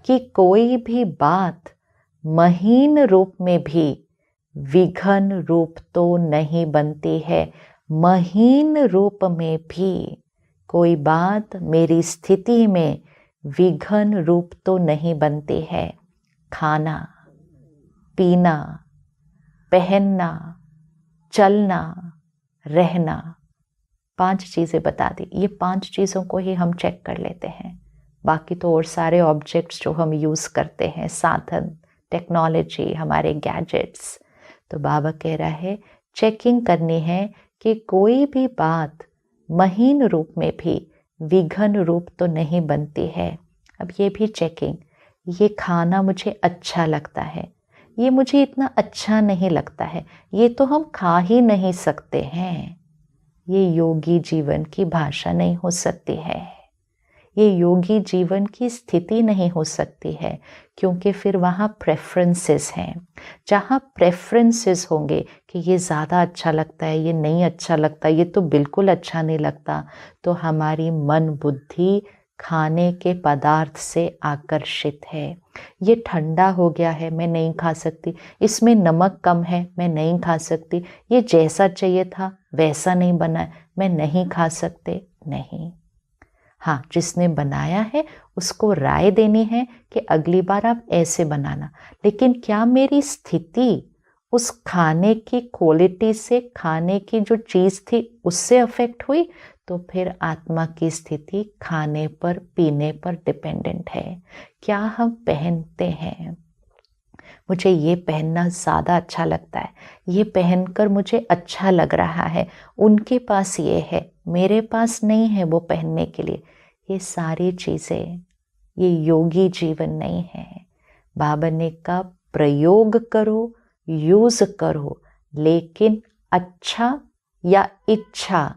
कि कोई भी बात महीन रूप में भी विघन रूप तो नहीं बनती है। महीन रूप में भी कोई बात मेरी स्थिति में विघन रूप तो नहीं बनती है। खाना, पीना, पहनना, चलना, रहना, 5 चीज़ें बता दी। ये 5 चीज़ों को ही हम चेक कर लेते हैं। बाकी तो और सारे ऑब्जेक्ट्स जो हम यूज़ करते हैं, साधन, टेक्नोलॉजी, हमारे गैजेट्स, तो बाबा कह रहा है चेकिंग करनी है कि कोई भी बात महीन रूप में भी विघन रूप तो नहीं बनती है। अब ये भी चेकिंग, ये खाना मुझे अच्छा लगता है, ये मुझे इतना अच्छा नहीं लगता है, ये तो हम खा ही नहीं सकते हैं। ये योगी जीवन की भाषा नहीं हो सकती है, ये योगी जीवन की स्थिति नहीं हो सकती है, क्योंकि फिर वहाँ प्रेफरेंसेस हैं। जहाँ प्रेफरेंसेस होंगे कि ये ज़्यादा अच्छा लगता है, ये नहीं अच्छा लगता, ये तो बिल्कुल अच्छा नहीं लगता, तो हमारी मन बुद्धि खाने के पदार्थ से आकर्षित है। ये ठंडा हो गया है, मैं नहीं खा सकती, इसमें नमक कम है, मैं नहीं खा सकती, ये जैसा चाहिए था वैसा नहीं बना है, मैं नहीं खा सकते। नहीं, हाँ, जिसने बनाया है उसको राय देनी है कि अगली बार आप ऐसे बनाना, लेकिन क्या मेरी स्थिति उस खाने की क्वालिटी से, खाने की जो चीज़ थी उससे अफेक्ट हुई? तो फिर आत्मा की स्थिति खाने पर पीने पर डिपेंडेंट है। क्या हम पहनते हैं, मुझे ये पहनना ज़्यादा अच्छा लगता है, ये पहनकर मुझे अच्छा लग रहा है, उनके पास ये है, मेरे पास नहीं है वो पहनने के लिए, ये सारी चीज़ें, ये योगी जीवन नहीं है। बाबा ने कहा प्रयोग करो, यूज़ करो, लेकिन अच्छा या इच्छा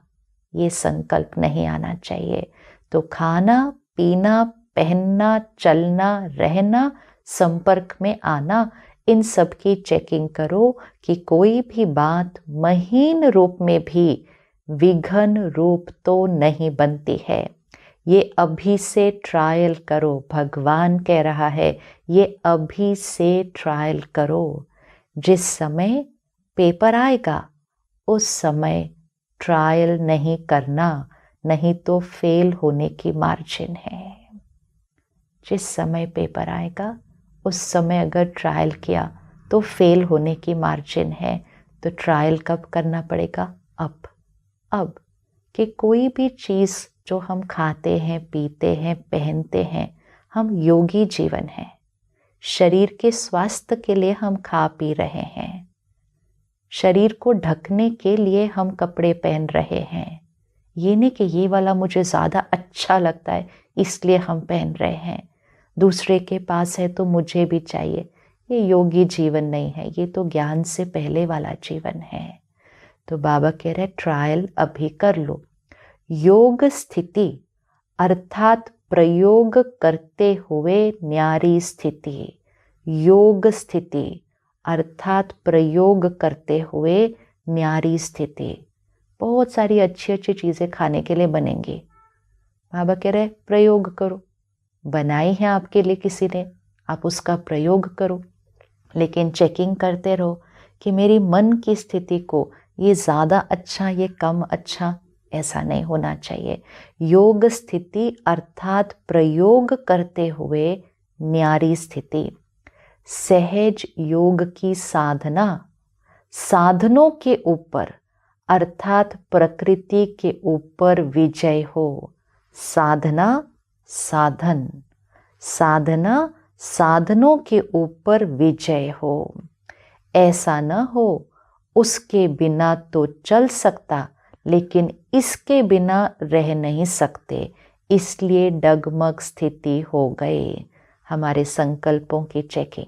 ये संकल्प नहीं आना चाहिए। तो खाना पीना, पहनना, चलना, रहना, संपर्क में आना, इन सब की चेकिंग करो कि कोई भी बात महीन रूप में भी विघन रूप तो नहीं बनती है। ये अभी से ट्रायल करो, भगवान कह रहा है ये अभी से ट्रायल करो। जिस समय पेपर आएगा उस समय ट्रायल नहीं करना, नहीं तो फेल होने की मार्जिन है। जिस समय पेपर आएगा उस समय अगर ट्रायल किया तो फेल होने की मार्जिन है। तो ट्रायल कब करना पड़ेगा? अब कि कोई भी चीज़ जो हम खाते हैं, पीते हैं, पहनते हैं, हम योगी जीवन हैं, शरीर के स्वास्थ्य के लिए हम खा पी रहे हैं, शरीर को ढकने के लिए हम कपड़े पहन रहे हैं। ये नहीं कि ये वाला मुझे ज़्यादा अच्छा लगता है इसलिए हम पहन रहे हैं, दूसरे के पास है तो मुझे भी चाहिए। ये योगी जीवन नहीं है, ये तो ज्ञान से पहले वाला जीवन है। तो बाबा कह रहे ट्रायल अभी कर लो। योग स्थिति अर्थात प्रयोग करते हुए न्यारी स्थिति, योग स्थिति अर्थात प्रयोग करते हुए न्यारी स्थिति। बहुत सारी अच्छी अच्छी चीज़ें खाने के लिए बनेंगी, बाबा कह रहे प्रयोग करो। बनाई है आपके लिए किसी ने, आप उसका प्रयोग करो, लेकिन चेकिंग करते रहो कि मेरी मन की स्थिति को ये ज़्यादा अच्छा, ये कम अच्छा, ऐसा नहीं होना चाहिए। योग स्थिति अर्थात प्रयोग करते हुए न्यारी स्थिति। सहज योग की साधना साधनों के ऊपर अर्थात प्रकृति के ऊपर विजय हो। साधना साधन, साधना साधनों के ऊपर विजय हो। ऐसा न हो उसके बिना तो चल सकता लेकिन इसके बिना रह नहीं सकते, इसलिए डगमग स्थिति हो गए। हमारे संकल्पों की चेकिंग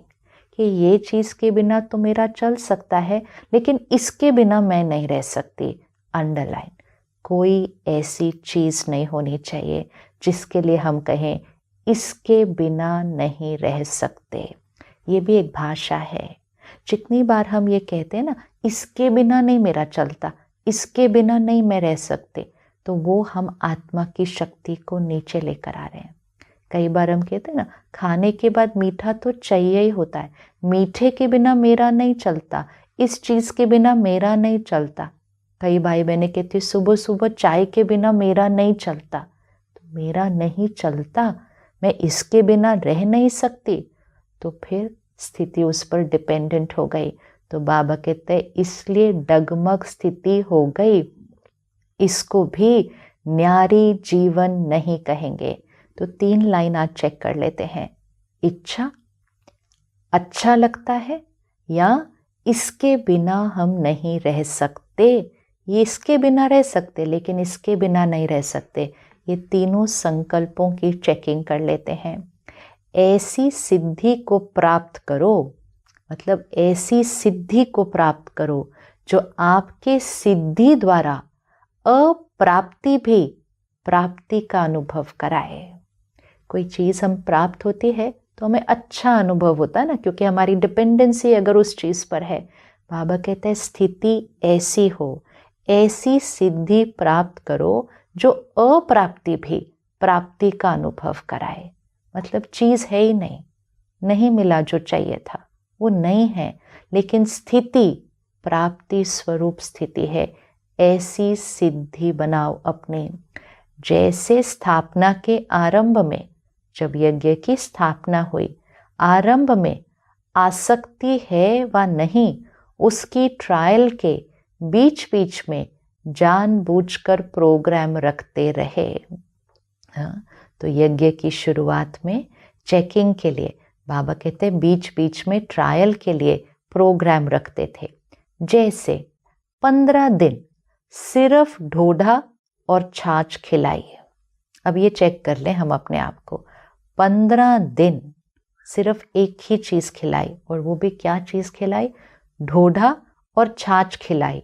कि ये चीज़ के बिना तो मेरा चल सकता है लेकिन इसके बिना मैं नहीं रह सकती। अंडरलाइन, कोई ऐसी चीज़ नहीं होनी चाहिए जिसके लिए हम कहें इसके बिना नहीं रह सकते। ये भी एक भाषा है। जितनी बार हम ये कहते हैं ना, इसके बिना नहीं मेरा चलता, इसके बिना नहीं मैं रह सकते, तो वो हम आत्मा की शक्ति को नीचे लेकर आ रहे हैं। कई बार हम कहते हैं ना, खाने के बाद मीठा तो चाहिए ही होता है, मीठे के बिना मेरा नहीं चलता, इस चीज़ के बिना मेरा नहीं चलता। कई भाई बहनें कहते सुबह सुबह चाय के बिना मेरा नहीं चलता, तो मेरा नहीं चलता, मैं इसके बिना रह नहीं सकती, तो फिर स्थिति उस पर डिपेंडेंट हो गई। तो बाबा कहते हैं इसलिए डगमग स्थिति हो गई, इसको भी न्यारी जीवन नहीं कहेंगे। तो 3 लाइन आज चेक कर लेते हैं। इच्छा अच्छा लगता है या इसके बिना हम नहीं रह सकते, ये इसके बिना रह सकते लेकिन इसके बिना नहीं रह सकते। ये तीनों संकल्पों की चेकिंग कर लेते हैं। ऐसी सिद्धि को प्राप्त करो, मतलब ऐसी सिद्धि को प्राप्त करो जो आपके सिद्धि द्वारा अप्राप्ति भी प्राप्ति का अनुभव कराए। कोई चीज़ हम प्राप्त होती है तो हमें अच्छा अनुभव होता है ना, क्योंकि हमारी डिपेंडेंसी अगर उस चीज़ पर है। बाबा कहते हैं स्थिति ऐसी हो, ऐसी सिद्धि प्राप्त करो जो अप्राप्ति भी प्राप्ति का अनुभव कराए। मतलब चीज़ है ही नहीं, नहीं मिला जो चाहिए था वो नहीं है, लेकिन स्थिति प्राप्ति स्वरूप स्थिति है। ऐसी सिद्धि बनाओ अपनी। जैसे स्थापना के आरंभ में, जब यज्ञ की स्थापना हुई, आरंभ में आसक्ति है व नहीं, उसकी ट्रायल के बीच बीच में जानबूझकर प्रोग्राम रखते रहे। हाँ, तो यज्ञ की शुरुआत में चेकिंग के लिए बाबा कहते हैं बीच बीच में ट्रायल के लिए प्रोग्राम रखते थे। जैसे 15 दिन सिर्फ ढोढा और छाछ खिलाई। अब ये चेक कर लें हम अपने आप को, 15 दिन सिर्फ एक ही चीज़ खिलाई, और वो भी क्या चीज़ खिलाई? ढोढा और छाछ खिलाई।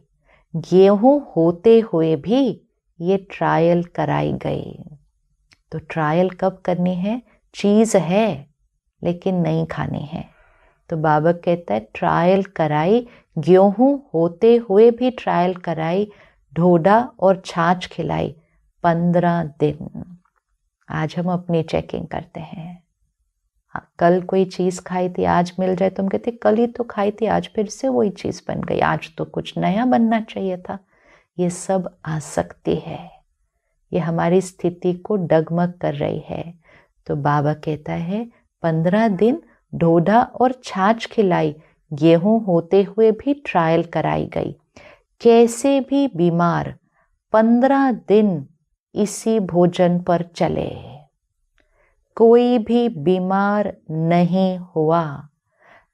गेहूं होते हुए भी ये ट्रायल कराई गई। तो ट्रायल कब करनी है? चीज़ है लेकिन नहीं खानी है। तो बाबा कहता है ट्रायल कराई, गेहूं होते हुए भी ट्रायल कराई, ढोढा और छाछ खिलाई 15 दिन। आज हम अपनी चेकिंग करते हैं। हाँ, कल कोई चीज़ खाई थी, आज मिल जाए तो हम कहते कल ही तो खाई थी, आज फिर से वही चीज़ बन गई, आज तो कुछ नया बनना चाहिए था। ये सब आसक्ति है, ये हमारी स्थिति को डगमग कर रही है। तो बाबा कहता है 15 दिन ढोढा और छाछ खिलाई, गेहूं होते हुए भी ट्रायल कराई गई। कैसे भी बीमार 15 दिन इसी भोजन पर चले, कोई भी बीमार नहीं हुआ।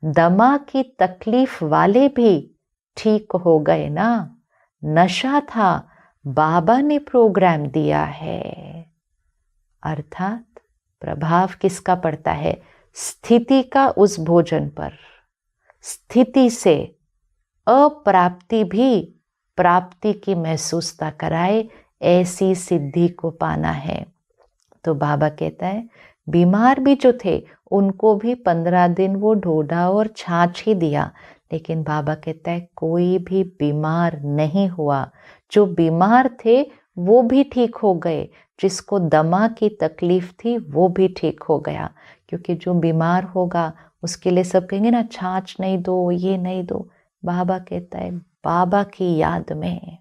दमा की तकलीफ वाले भी ठीक हो गए ना। नशा था, बाबा ने प्रोग्राम दिया है। अर्थात प्रभाव किसका पड़ता है? स्थिति का उस भोजन पर। स्थिति से अप्राप्ति भी प्राप्ति की महसूसता कराए, ऐसी सिद्धि को पाना है। तो बाबा कहता है बीमार भी जो थे उनको भी 15 दिन वो ढोढा और छाछ ही दिया, लेकिन बाबा कहता है कोई भी बीमार नहीं हुआ। जो बीमार थे वो भी ठीक हो गए, जिसको दमा की तकलीफ थी वो भी ठीक हो गया। क्योंकि जो बीमार होगा उसके लिए सब कहेंगे ना छाछ नहीं दो, ये नहीं दो। बाबा कहता है बाबा की याद में,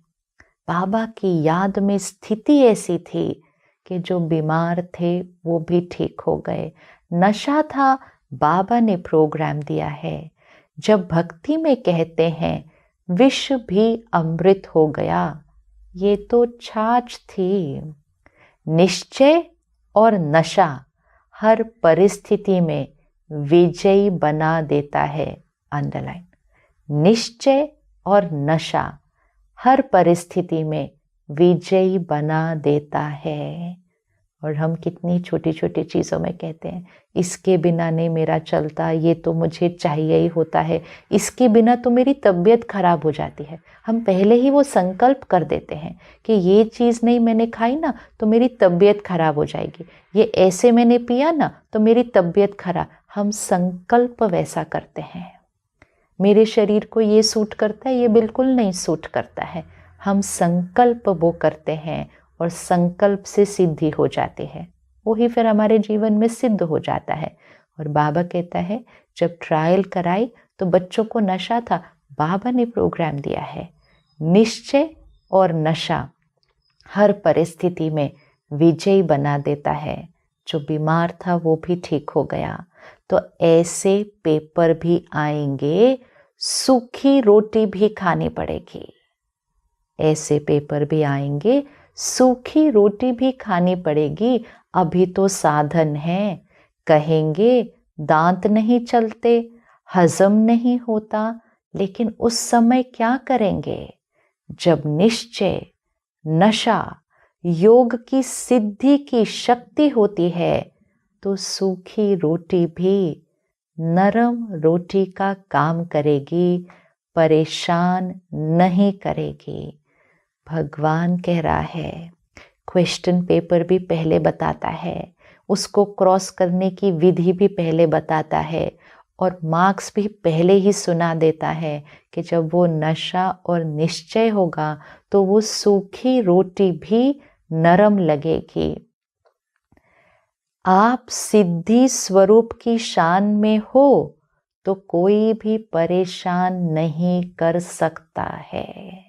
बाबा की याद में स्थिति ऐसी थी कि जो बीमार थे वो भी ठीक हो गए। नशा था, बाबा ने प्रोग्राम दिया है। जब भक्ति में कहते हैं विष भी अमृत हो गया, ये तो छाछ थी। निश्चय और नशा हर परिस्थिति में विजयी बना देता है। अंडरलाइन, निश्चय और नशा हर परिस्थिति में विजयी बना देता है। और हम कितनी छोटी छोटी चीज़ों में कहते हैं इसके बिना नहीं मेरा चलता, ये तो मुझे चाहिए ही होता है, इसके बिना तो मेरी तबीयत खराब हो जाती है। हम पहले ही वो संकल्प कर देते हैं कि ये चीज़ नहीं मैंने खाई ना तो मेरी तबीयत खराब हो जाएगी, ये ऐसे मैंने पिया ना तो मेरी तबीयत खराब। हम संकल्प वैसा करते हैं। मेरे शरीर को ये सूट करता है, ये बिल्कुल नहीं सूट करता है। हम संकल्प वो करते हैं और संकल्प से सिद्धि हो जाती है, वही फिर हमारे जीवन में सिद्ध हो जाता है। और बाबा कहता है जब ट्रायल कराई तो बच्चों को नशा था, बाबा ने प्रोग्राम दिया है। निश्चय और नशा हर परिस्थिति में विजयी बना देता है। जो बीमार था वो भी ठीक हो गया। तो ऐसे पेपर भी आएंगे, सूखी रोटी भी खानी पड़ेगी। ऐसे पेपर भी आएंगे, सूखी रोटी भी खानी पड़ेगी। अभी तो साधन है, कहेंगे दांत नहीं चलते, हजम नहीं होता, लेकिन उस समय क्या करेंगे? जब निश्चय, नशा, योग की सिद्धि की शक्ति होती है तो सूखी रोटी भी नरम रोटी का काम करेगी, परेशान नहीं करेगी। भगवान कह रहा है, क्वेश्चन पेपर भी पहले बताता है, उसको क्रॉस करने की विधि भी पहले बताता है और मार्क्स भी पहले ही सुना देता है कि जब वो नशा और निश्चय होगा तो वो सूखी रोटी भी नरम लगेगी। आप सिद्धि स्वरूप की शान में हो तो कोई भी परेशान नहीं कर सकता है।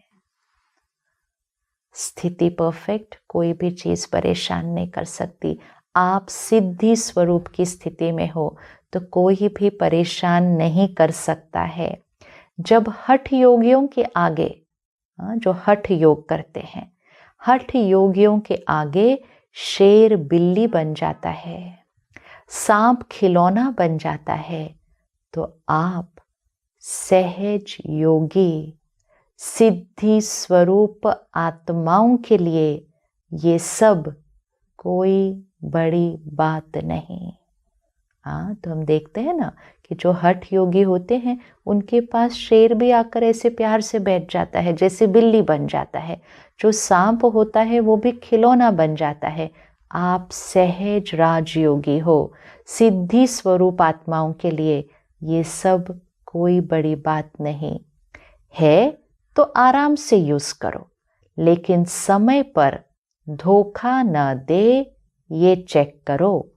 स्थिति परफेक्ट, कोई भी चीज परेशान नहीं कर सकती। आप सिद्धि स्वरूप की स्थिति में हो तो कोई भी परेशान नहीं कर सकता है। जब हठ योगियों के आगे, जो हठ योग करते हैं, हठ योगियों के आगे शेर बिल्ली बन जाता है, सांप खिलौना बन जाता है, तो आप सहज योगी सिद्धि स्वरूप आत्माओं के लिए ये सब कोई बड़ी बात नहीं। तो हम देखते हैं ना कि जो हठ योगी होते हैं उनके पास शेर भी आकर ऐसे प्यार से बैठ जाता है, जैसे बिल्ली बन जाता है। जो सांप होता है वो भी खिलौना बन जाता है। आप सहज राजयोगी हो, सिद्धि स्वरूप आत्माओं के लिए ये सब कोई बड़ी बात नहीं है। तो आराम से यूज करो, लेकिन समय पर धोखा न दे ये चेक करो।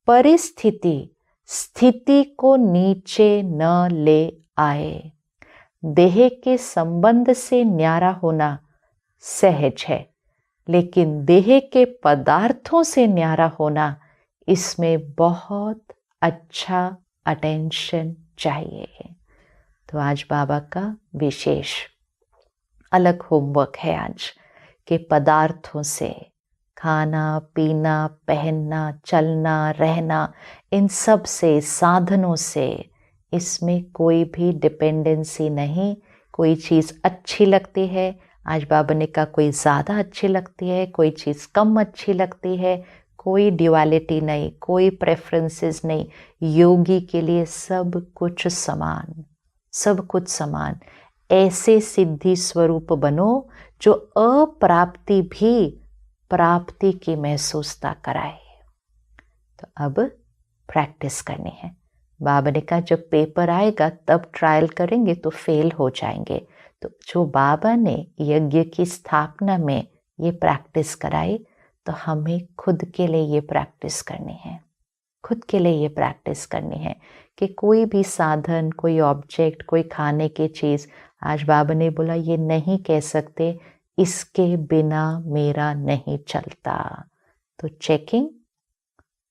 परिस्थिति स्थिति को नीचे न ले आए। देह के संबंध से न्यारा होना सहज है, लेकिन देह के पदार्थों से न्यारा होना, इसमें बहुत अच्छा अटेंशन चाहिए। तो आज बाबा का विशेष अलग होमवर्क है आज के पदार्थों से, खाना पीना, पहनना, चलना, रहना, इन सब से, साधनों से, इसमें कोई भी डिपेंडेंसी नहीं। कोई चीज़ अच्छी लगती है, आज बाबा ने कहा कोई ज़्यादा अच्छी लगती है, कोई चीज़ कम अच्छी लगती है, कोई ड्युअलिटी नहीं, कोई प्रेफरेंसेस नहीं। योगी के लिए सब कुछ समान, सब कुछ समान। ऐसे सिद्धि स्वरूप बनो जो अप्राप्ति भी प्राप्ति की महसूसता कराए। तो अब प्रैक्टिस करनी है। बाबा ने कहा जब पेपर आएगा तब ट्रायल करेंगे तो फेल हो जाएंगे। तो जो बाबा ने यज्ञ की स्थापना में ये प्रैक्टिस कराई, तो हमें खुद के लिए ये प्रैक्टिस करनी है। खुद के लिए ये प्रैक्टिस करनी है कि कोई भी साधन, कोई ऑब्जेक्ट, कोई खाने की चीज़, आज बाबा ने बोला ये नहीं कह सकते इसके बिना मेरा नहीं चलता। तो चेकिंग,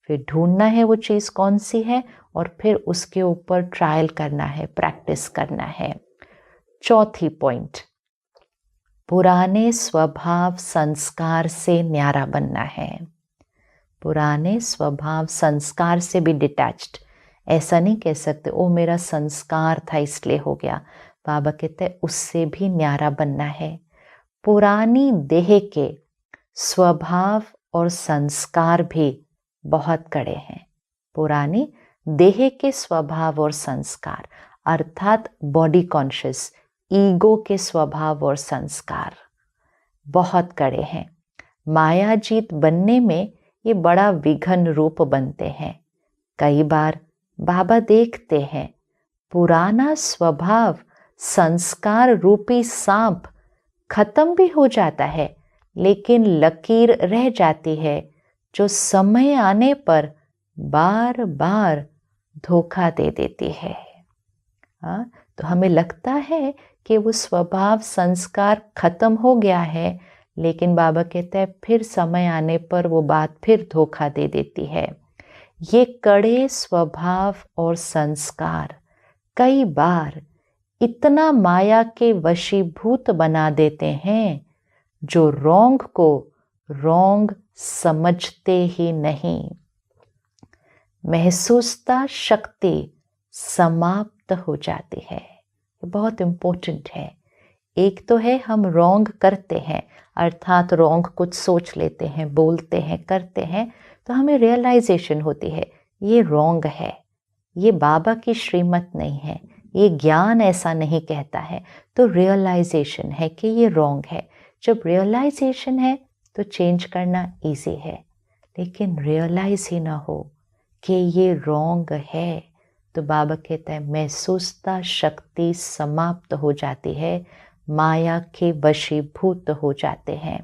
फिर ढूंढना है वो चीज़ कौन सी है और फिर उसके ऊपर ट्रायल करना है, प्रैक्टिस करना है। चौथी पॉइंट, पुराने स्वभाव संस्कार से न्यारा बनना है। पुराने स्वभाव संस्कार से भी डिटैच्ड। ऐसा नहीं कह सकते ओ मेरा संस्कार था इसलिए हो गया। बाबा कहते हैं उससे भी न्यारा बनना है। पुरानी देह के स्वभाव और संस्कार भी बहुत कड़े हैं। पुरानी देह के स्वभाव और संस्कार अर्थात बॉडी कॉन्शियस, ईगो के स्वभाव और संस्कार बहुत कड़े हैं। मायाजीत बनने में ये बड़ा विघन रूप बनते हैं। कई बार बाबा देखते हैं पुराना स्वभाव संस्कार रूपी सांप खत्म भी हो जाता है, लेकिन लकीर रह जाती है जो समय आने पर बार बार धोखा दे देती है। तो हमें लगता है कि वो स्वभाव संस्कार खत्म हो गया है, लेकिन बाबा कहते हैं फिर समय आने पर वो बात फिर धोखा दे देती है। ये कड़े स्वभाव और संस्कार कई बार इतना माया के वशीभूत बना देते हैं जो रोंग को रोंग समझते ही नहीं। महसूसता शक्ति समाप्त हो जाती है। ये बहुत इम्पोर्टेंट है। एक तो है हम रॉन्ग करते हैं, अर्थात रॉन्ग कुछ सोच लेते हैं, बोलते हैं, करते हैं, तो हमें रियलाइजेशन होती है ये रॉन्ग है, ये बाबा की श्रीमत नहीं है, ये ज्ञान ऐसा नहीं कहता है। तो रियलाइजेशन है कि ये रॉन्ग है। जब रियलाइजेशन है तो चेंज करना इजी है, लेकिन रियलाइज ही ना हो कि ये रॉन्ग है तो बाबा कहता है महसूसता शक्ति समाप्त हो जाती है, माया के वशीभूत हो जाते हैं।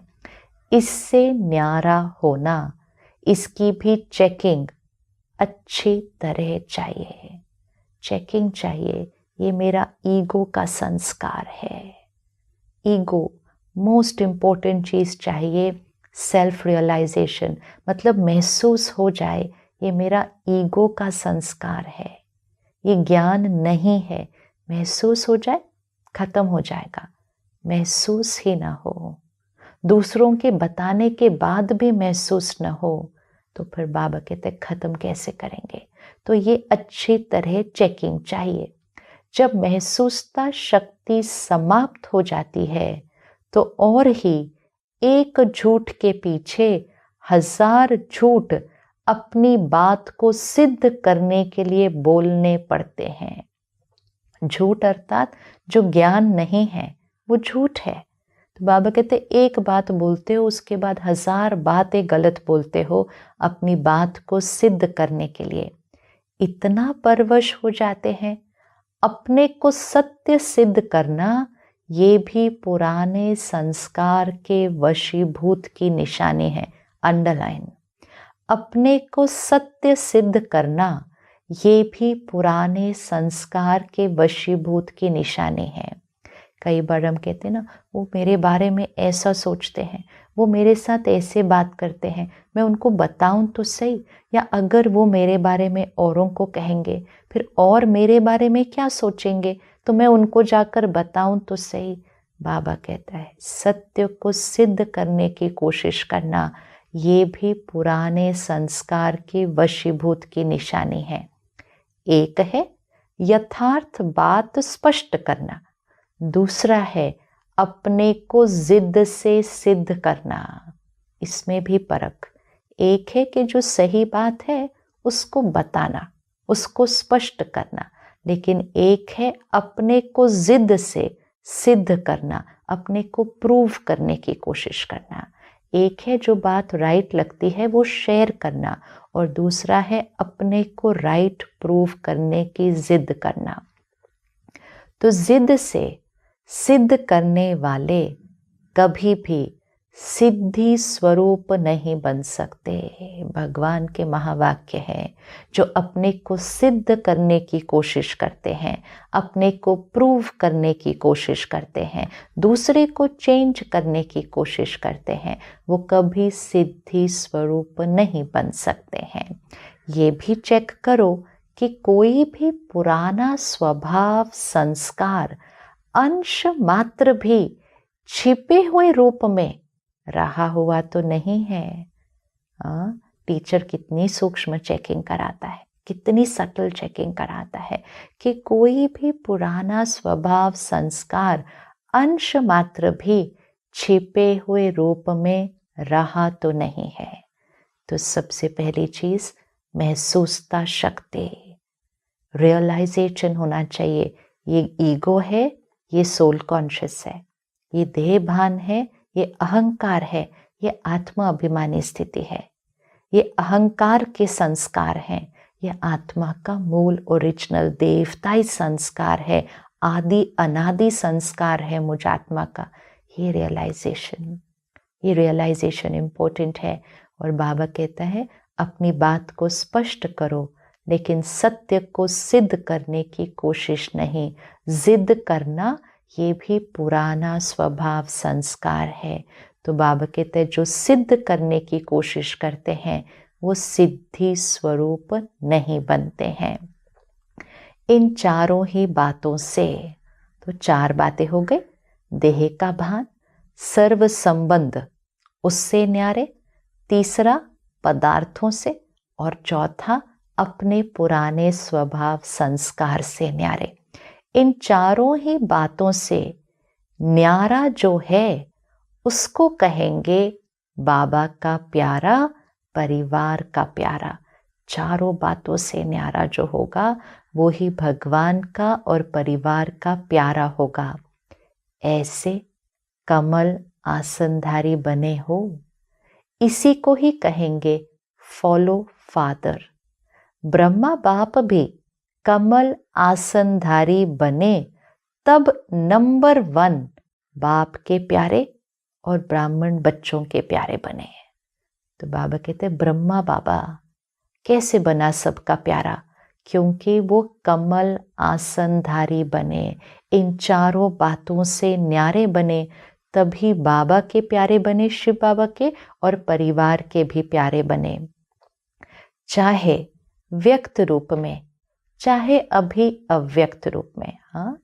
इससे न्यारा होना, इसकी भी चेकिंग अच्छी तरह चाहिए। चेकिंग चाहिए, ये मेरा ईगो का संस्कार है। ईगो मोस्ट इम्पोर्टेंट चीज़ चाहिए। सेल्फ रियलाइजेशन मतलब महसूस हो जाए ये मेरा ईगो का संस्कार है, ये ज्ञान नहीं है। महसूस हो जाए खत्म हो जाएगा। महसूस ही ना हो, दूसरों के बताने के बाद भी महसूस न हो, तो फिर बाबा कहते खत्म कैसे करेंगे। तो ये अच्छी तरह चेकिंग चाहिए। जब महसूसता शक्ति समाप्त हो जाती है तो और ही एक झूठ के पीछे 1000 झूठ अपनी बात को सिद्ध करने के लिए बोलने पड़ते हैं। झूठ अर्थात जो ज्ञान नहीं है वो झूठ है। तो बाबा कहते एक बात बोलते हो उसके बाद 1000 बातें गलत बोलते हो अपनी बात को सिद्ध करने के लिए। इतना परवश हो जाते हैं। अपने को सत्य सिद्ध करना ये भी पुराने संस्कार के वशीभूत की निशानी है। अंडरलाइन। अपने को सत्य सिद्ध करना ये भी पुराने संस्कार के वशीभूत की निशानी है। कई बार हम कहते हैं ना वो मेरे बारे में ऐसा सोचते हैं, वो मेरे साथ ऐसे बात करते हैं, मैं उनको बताऊं तो सही, या अगर वो मेरे बारे में औरों को कहेंगे फिर और मेरे बारे में क्या सोचेंगे, तो मैं उनको जाकर बताऊं तो सही। बाबा कहता है सत्य को सिद्ध करने की कोशिश करना ये भी पुराने संस्कार के वशीभूत की निशानी है। एक है यथार्थ बात स्पष्ट करना, दूसरा है अपने को जिद से सिद्ध करना। इसमें भी फर्क। एक है कि जो सही बात है उसको बताना, उसको स्पष्ट करना, लेकिन एक है अपने को जिद से सिद्ध करना, अपने को प्रूव करने की कोशिश करना। एक है जो बात राइट लगती है वो शेयर करना, और दूसरा है अपने को राइट प्रूव करने की जिद करना। तो जिद से सिद्ध करने वाले कभी भी सिद्धि स्वरूप नहीं बन सकते। भगवान के महावाक्य है। जो अपने को सिद्ध करने की कोशिश करते हैं, अपने को प्रूव करने की कोशिश करते हैं, दूसरे को चेंज करने की कोशिश करते हैं, वो कभी सिद्धि स्वरूप नहीं बन सकते हैं। ये भी चेक करो कि कोई भी पुराना स्वभाव संस्कार अंश मात्र भी छिपे हुए रूप में रहा हुआ तो नहीं है। टीचर कितनी सूक्ष्म चेकिंग कराता है, कितनी सटल चेकिंग कराता है कि कोई भी पुराना स्वभाव संस्कार अंश मात्र भी छिपे हुए रूप में रहा तो नहीं है। तो सबसे पहली चीज महसूसता शक्ति, रियलाइजेशन होना चाहिए। ये ईगो है, ये सोल कॉन्शियस है, ये देह भान है, ये अहंकार है, ये आत्मा अभिमानी स्थिति है। ये अहंकार के संस्कार हैं, ये आत्मा का मूल ओरिजिनल देवताई संस्कार है, आदि अनादि संस्कार है मुझ आत्मा का। ये रियलाइजेशन इम्पोर्टेंट है। और बाबा कहता है अपनी बात को स्पष्ट करो, लेकिन सत्य को सिद्ध करने की कोशिश नहीं। जिद करना ये भी पुराना स्वभाव संस्कार है। तो बाबा कहते हैं जो सिद्ध करने की कोशिश करते हैं वो सिद्धि स्वरूप नहीं बनते हैं। इन चारों ही बातों से, तो 4 बातें हो गई। देह का भान, सर्व संबंध उससे न्यारे, तीसरा पदार्थों से, और चौथा अपने पुराने स्वभाव संस्कार से न्यारे। इन चारों ही बातों से न्यारा जो है उसको कहेंगे बाबा का प्यारा, परिवार का प्यारा। चारों बातों से न्यारा जो होगा वो ही भगवान का और परिवार का प्यारा होगा। ऐसे कमल आसनधारी बने हो, इसी को ही कहेंगे फॉलो फादर। ब्रह्मा बाप भी कमल आसनधारी बने तब नंबर 1 बाप के प्यारे और ब्राह्मण बच्चों के प्यारे बने। तो बाबा कहते हैं ब्रह्मा बाबा कैसे बना सबका प्यारा? क्योंकि वो कमल आसनधारी बने, इन चारों बातों से न्यारे बने, तभी बाबा के प्यारे बने, शिव बाबा के, और परिवार के भी प्यारे बने। चाहे व्यक्त रूप में, चाहे अभी अव्यक्त रूप में। हाँ,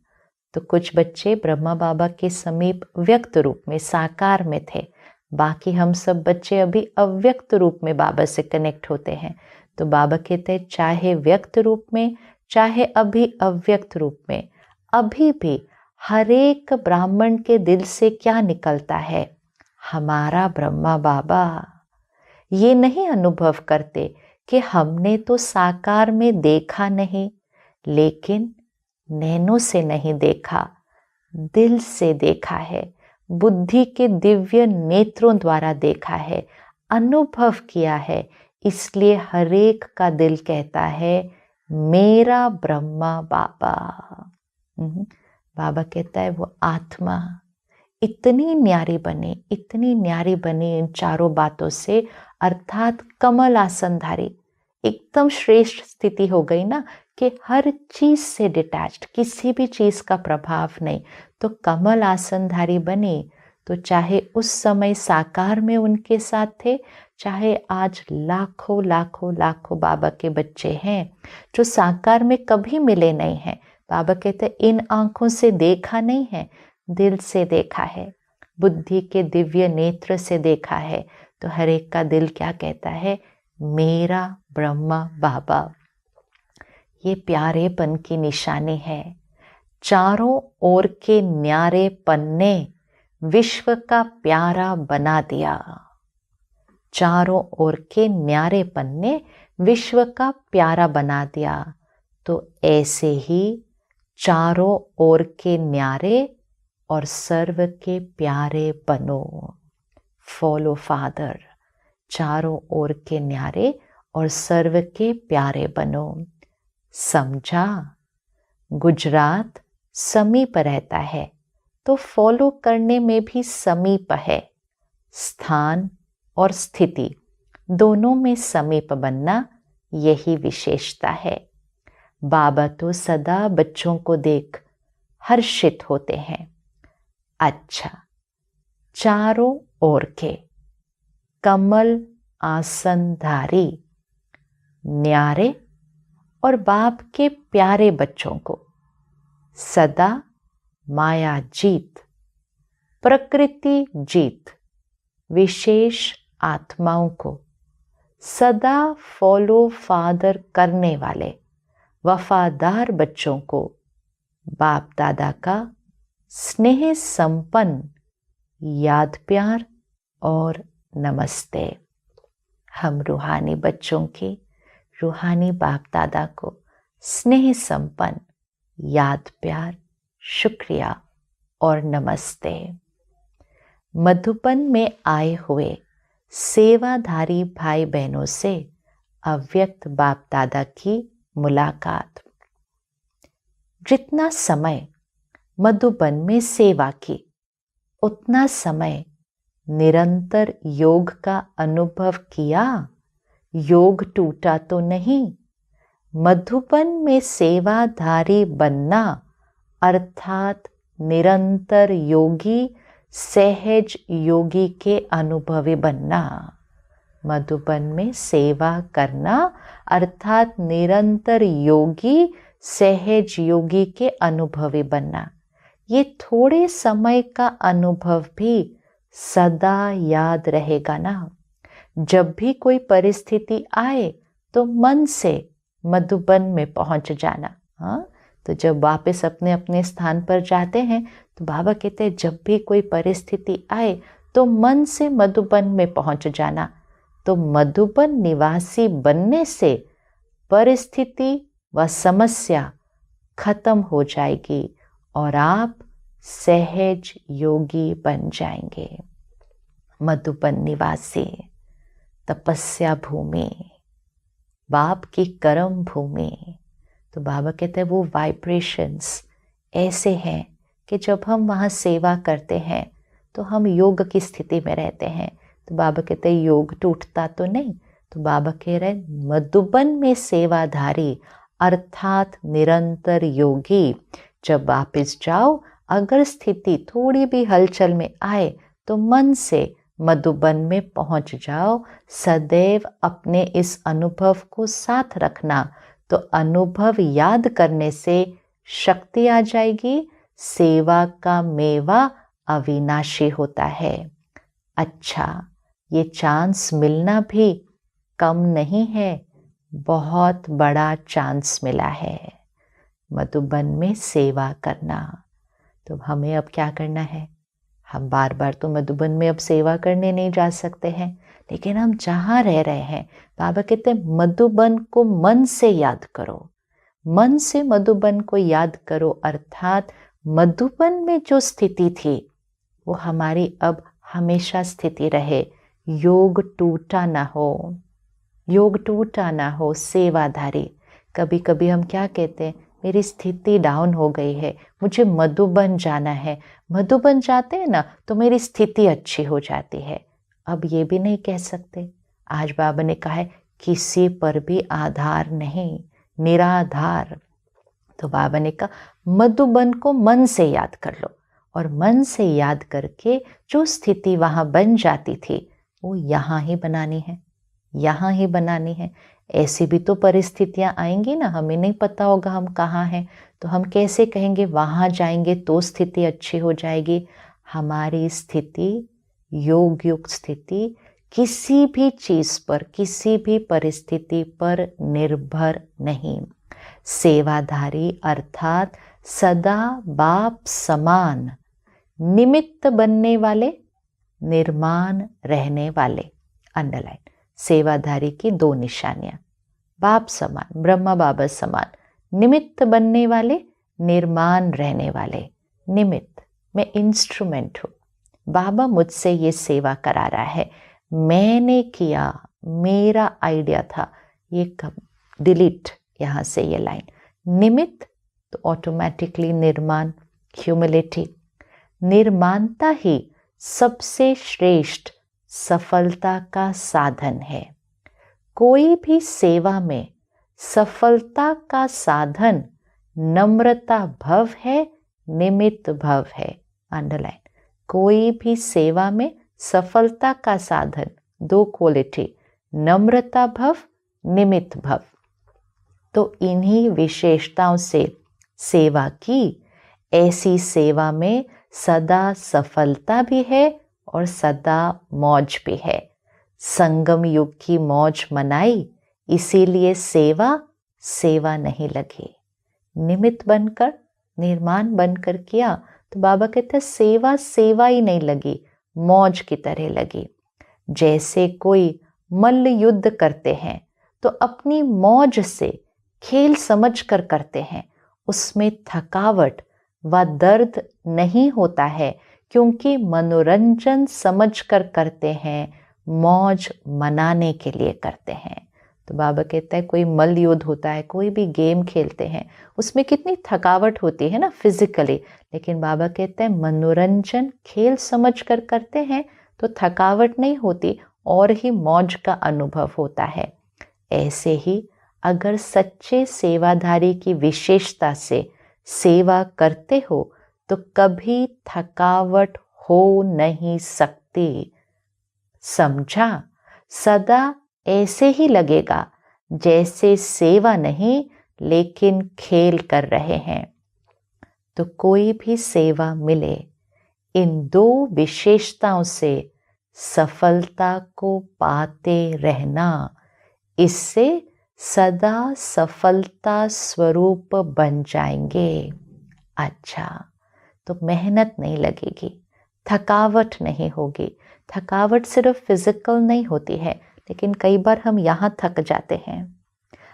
तो कुछ बच्चे ब्रह्मा बाबा के समीप व्यक्त रूप में, साकार में थे, बाकी हम सब बच्चे अभी अव्यक्त रूप में बाबा से कनेक्ट होते हैं। तो बाबा कहते हैं चाहे व्यक्त रूप में, चाहे अभी अव्यक्त रूप में, अभी भी हर एक ब्राह्मण के दिल से क्या निकलता है? हमारा ब्रह्मा बाबा। ये नहीं अनुभव करते कि हमने तो साकार में देखा नहीं, लेकिन नैनों से नहीं देखा, दिल से देखा है, बुद्धि के दिव्य नेत्रों द्वारा देखा है, अनुभव किया है। इसलिए हरेक का दिल कहता है मेरा ब्रह्मा बाबा। बाबा कहता है वो आत्मा इतनी न्यारी बने, इतनी न्यारी बने इन चारों बातों से, अर्थात कमल आसनधारी। एकदम श्रेष्ठ स्थिति हो गई ना कि हर चीज से डिटैच्ड, किसी भी चीज का प्रभाव नहीं। तो कमल आसनधारी बने, तो चाहे उस समय साकार में उनके साथ थे, चाहे आज लाखों लाखों लाखों बाबा के बच्चे हैं जो साकार में कभी मिले नहीं हैं। बाबा कहते इन आंखों से देखा नहीं है, दिल से देखा है, बुद्धि के दिव्य नेत्र से देखा है। तो हर एक का दिल क्या कहता है? मेरा ब्रह्मा बाबा। ये प्यारेपन की निशानी है। चारों ओर के न्यारेपन ने विश्व का प्यारा बना दिया। चारों ओर के न्यारेपन ने विश्व का प्यारा बना दिया। तो ऐसे ही चारों ओर के न्यारे और सर्व के प्यारे बनो। Follow father. चारों ओर के न्यारे और सर्व के प्यारे बनो। समझा? गुजरात समीप रहता है तो फॉलो करने में भी समीप है। स्थान और स्थिति दोनों में समीप बनना यही विशेषता है। बाबा तो सदा बच्चों को देख हर्षित होते हैं। अच्छा, चारों ओर के कमल आसनधारी न्यारे और बाप के प्यारे बच्चों को सदा माया जीत, प्रकृति जीत विशेष आत्माओं को सदा फॉलो फादर करने वाले वफादार बच्चों को बाप दादा का स्नेह संपन्न याद प्यार और नमस्ते। हम रूहानी बच्चों के रूहानी बाप दादा को स्नेह संपन्न याद प्यार, शुक्रिया और नमस्ते। मधुबन में आए हुए सेवाधारी भाई बहनों से अव्यक्त बाप दादा की मुलाकात। जितना समय मधुबन में सेवा की, उतना समय निरंतर योग का अनुभव किया। योग टूटा तो नहीं। मधुबन में सेवाधारी बनना अर्थात निरंतर योगी, सहज योगी के अनुभवी बनना। मधुबन में सेवा करना अर्थात निरंतर योगी, सहज योगी के अनुभवी बनना। ये थोड़े समय का अनुभव भी सदा याद रहेगा ना। जब भी कोई परिस्थिति आए तो मन से मधुबन में पहुंच जाना। हाँ, तो जब वापस अपने अपने स्थान पर जाते हैं तो बाबा कहते हैं जब भी कोई परिस्थिति आए तो मन से मधुबन में पहुंच जाना। तो मधुबन निवासी बनने से परिस्थिति व समस्या खत्म हो जाएगी और आप सहज योगी बन जाएंगे। मधुबन निवासी, तपस्या भूमि, बाप की कर्म भूमि। तो बाबा कहते हैं वो वाइब्रेशंस ऐसे हैं कि जब हम वहाँ सेवा करते हैं तो हम योग की स्थिति में रहते हैं। तो बाबा कहते हैं योग टूटता तो नहीं। तो बाबा कह रहे हैं मधुबन में सेवाधारी अर्थात निरंतर योगी। जब वापस जाओ, अगर स्थिति थोड़ी भी हलचल में आए तो मन से मधुबन में पहुंच जाओ। सदैव अपने इस अनुभव को साथ रखना, तो अनुभव याद करने से शक्ति आ जाएगी। सेवा का मेवा अविनाशी होता है। अच्छा, ये चांस मिलना भी कम नहीं है, बहुत बड़ा चांस मिला है मधुबन में सेवा करना। तो हमें अब क्या करना है? हम बार बार तो मधुबन में अब सेवा करने नहीं जा सकते हैं, लेकिन हम जहाँ रह रहे हैं, बाबा कहते हैं मधुबन को मन से याद करो। मन से मधुबन को याद करो, अर्थात मधुबन में जो स्थिति थी वो हमारी अब हमेशा स्थिति रहे। योग टूटा ना हो, योग टूटा ना हो। सेवाधारी, कभी कभी हम क्या कहते हैं, मेरी स्थिति डाउन हो गई है, मुझे मधुबन जाना है। मधुबन जाते हैं ना तो मेरी स्थिति अच्छी हो जाती है। अब ये भी नहीं कह सकते। आज बाबा ने कहा है किसी पर भी आधार नहीं, निराधार। तो बाबा ने कहा मधुबन को मन से याद कर लो, और मन से याद करके जो स्थिति वहाँ बन जाती थी वो यहाँ ही बनानी है, यहाँ ही बनानी है। ऐसी भी तो परिस्थितियाँ आएंगी ना, हमें नहीं पता होगा हम कहाँ हैं, तो हम कैसे कहेंगे वहाँ जाएंगे तो स्थिति अच्छी हो जाएगी। हमारी स्थिति, योग युक्त स्थिति किसी भी चीज़ पर, किसी भी परिस्थिति पर निर्भर नहीं। सेवाधारी अर्थात सदा बाप समान, निमित्त बनने वाले, निर्माण रहने वाले। अंडरलाइन। सेवाधारी की दो निशानियां, बाप समान, ब्रह्मा बाबा समान, निमित्त बनने वाले, निर्माण रहने वाले। निमित्त, मैं इंस्ट्रूमेंट हूँ, बाबा मुझसे ये सेवा करा रहा है, मैंने किया, मेरा आइडिया था, ये कब डिलीट यहाँ से ये लाइन। निमित्त तो ऑटोमेटिकली निर्माण, ह्यूमिलिटी। निर्माणता ही सबसे श्रेष्ठ सफलता का साधन है। कोई भी सेवा में सफलता का साधन नम्रता भव है, निमित्त भव है। अंडरलाइन। कोई भी सेवा में सफलता का साधन, दो क्वालिटी, नम्रता भव, निमित्त भव। तो इन्हीं विशेषताओं से सेवा की। ऐसी सेवा में सदा सफलता भी है और सदा मौज भी है। संगम युग की मौज मनाई, इसीलिए सेवा सेवा नहीं लगी। निमित्त बनकर, निर्माण बनकर किया तो बाबा कहते सेवा सेवा ही नहीं लगी, मौज की तरह लगी। जैसे कोई मल्ल युद्ध करते हैं तो अपनी मौज से, खेल समझ कर करते हैं, उसमें थकावट व दर्द नहीं होता है, क्योंकि मनोरंजन समझ कर करते हैं, मौज मनाने के लिए करते हैं। तो बाबा कहता है कोई मल्ल युद्ध होता है, कोई भी गेम खेलते हैं, उसमें कितनी थकावट होती है ना फिजिकली, लेकिन बाबा कहते हैं मनोरंजन खेल समझ कर करते हैं तो थकावट नहीं होती और ही मौज का अनुभव होता है। ऐसे ही अगर सच्चे सेवाधारी की विशेषता से सेवा करते हो तो कभी थकावट हो नहीं सकती। समझा? सदा ऐसे ही लगेगा जैसे सेवा नहीं लेकिन खेल कर रहे हैं। तो कोई भी सेवा मिले, इन दो विशेषताओं से सफलता को पाते रहना, इससे सदा सफलता स्वरूप बन जाएंगे। अच्छा, तो मेहनत नहीं लगेगी, थकावट नहीं होगी। थकावट सिर्फ फिजिकल नहीं होती है, लेकिन कई बार हम यहाँ थक जाते हैं।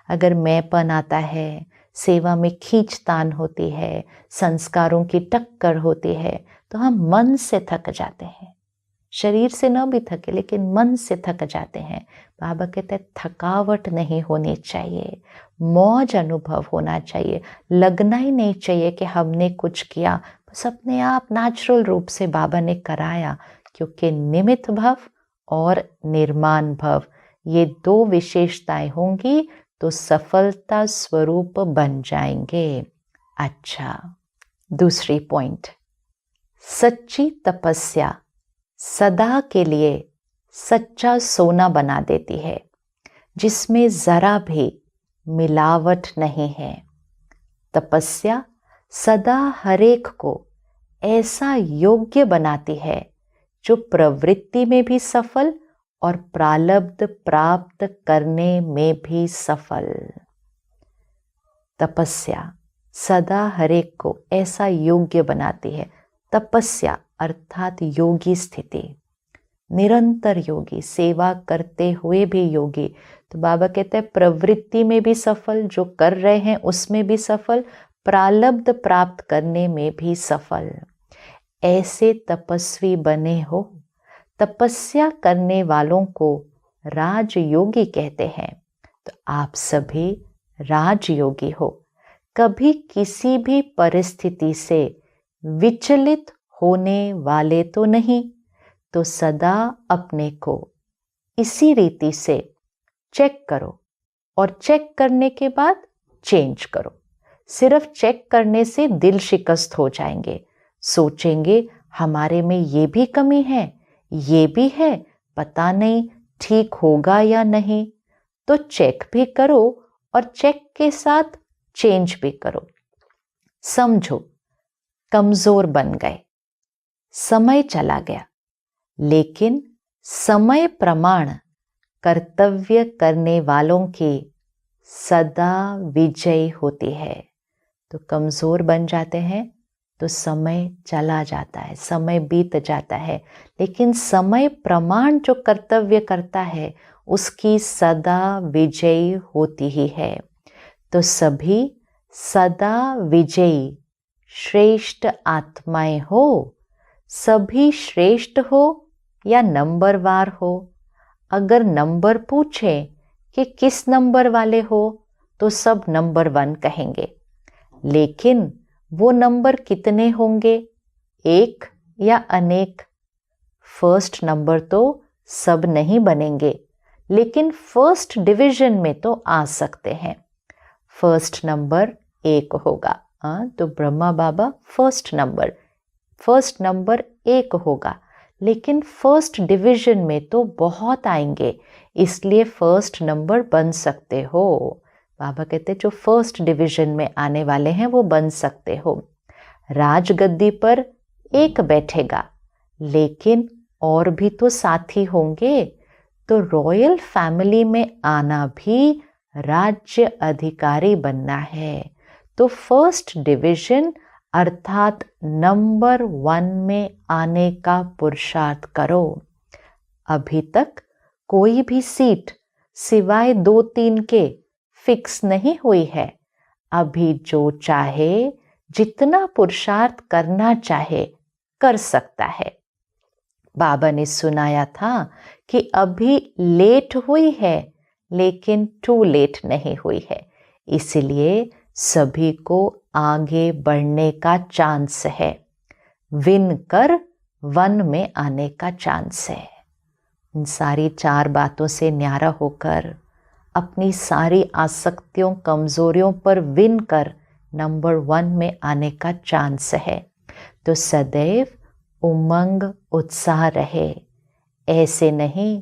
अगर मैंपन आता है, सेवा में खींचतान होती है, संस्कारों की टक्कर होती है, तो हम मन से थक जाते हैं। शरीर से न भी थके, लेकिन मन से थक जाते हैं। बाबा कहते हैं थकावट नहीं होनी चाहिए, मौज अनुभव होना चाहिए। लगना ही नहीं चाहिए कि हमने कुछ किया, बस अपने आप नेचुरल रूप से बाबा ने कराया। क्योंकि निमित्त भव और निर्माण भव, ये दो विशेषताएं होंगी तो सफलता स्वरूप बन जाएंगे। अच्छा, दूसरी पॉइंट, सच्ची तपस्या सदा के लिए सच्चा सोना बना देती है, जिसमें जरा भी मिलावट नहीं है। तपस्या सदा हरेक को ऐसा योग्य बनाती है जो प्रवृत्ति में भी सफल और प्रारब्ध प्राप्त करने में भी सफल। तपस्या सदा हरेक को ऐसा योग्य बनाती है। तपस्या अर्थात योगी स्थिति, निरंतर योगी, सेवा करते हुए भी योगी। तो बाबा कहते हैं प्रवृत्ति में भी सफल, जो कर रहे हैं उसमें भी सफल, प्रारब्ध प्राप्त करने में भी सफल। ऐसे तपस्वी बने हो। तपस्या करने वालों को राजयोगी कहते हैं। तो आप सभी राजयोगी हो। कभी किसी भी परिस्थिति से विचलित होने वाले तो नहीं, तो सदा अपने को इसी रीति से चेक करो और चेक करने के बाद चेंज करो। सिर्फ चेक करने से दिल शिकस्त हो जाएंगे, सोचेंगे हमारे में ये भी कमी है, ये भी है, पता नहीं ठीक होगा या नहीं। तो चेक भी करो और चेक के साथ चेंज भी करो। समझो कमजोर बन गए, समय चला गया, लेकिन समय प्रमाण कर्तव्य करने वालों की सदा विजय होती है। तो कमजोर बन जाते हैं तो समय चला जाता है, समय बीत जाता है, लेकिन समय प्रमाण जो कर्तव्य करता है उसकी सदा विजयी होती ही है। तो सभी सदा विजयी श्रेष्ठ आत्माएं हो। सभी श्रेष्ठ हो या नंबरवार हो। अगर नंबर पूछे कि किस नंबर वाले हो, तो सब नंबर 1 कहेंगे, लेकिन वो नंबर कितने होंगे, एक या अनेक? फर्स्ट नंबर तो सब नहीं बनेंगे, लेकिन फर्स्ट डिवीजन में तो आ सकते हैं। फर्स्ट नंबर 1 होगा, तो ब्रह्मा बाबा फर्स्ट नंबर 1 होगा, लेकिन फर्स्ट डिवीजन में तो बहुत आएंगे, इसलिए फर्स्ट नंबर बन सकते हो। बाबा कहते जो फर्स्ट डिवीजन में आने वाले हैं वो बन सकते हो। राजगद्दी पर एक बैठेगा, लेकिन और भी तो साथी होंगे, तो रॉयल फैमिली में आना भी राज्य अधिकारी बनना है। तो फर्स्ट डिवीजन अर्थात नंबर 1 में आने का पुरुषार्थ करो। अभी तक कोई भी सीट सिवाय 2-3 के फिक्स नहीं हुई है। अभी जो चाहे, जितना पुरुषार्थ करना चाहे कर सकता है। बाबा ने सुनाया था कि अभी लेट हुई है, लेकिन टू लेट नहीं हुई है, इसलिए सभी को आगे बढ़ने का चांस है। विन कर 1 में आने का चांस है। इन सारी 4 बातों से न्यारा होकर अपनी सारी आसक्तियों, कमजोरियों पर विन कर नंबर 1 में आने का चांस है। तो सदैव उमंग उत्साह रहे। ऐसे नहीं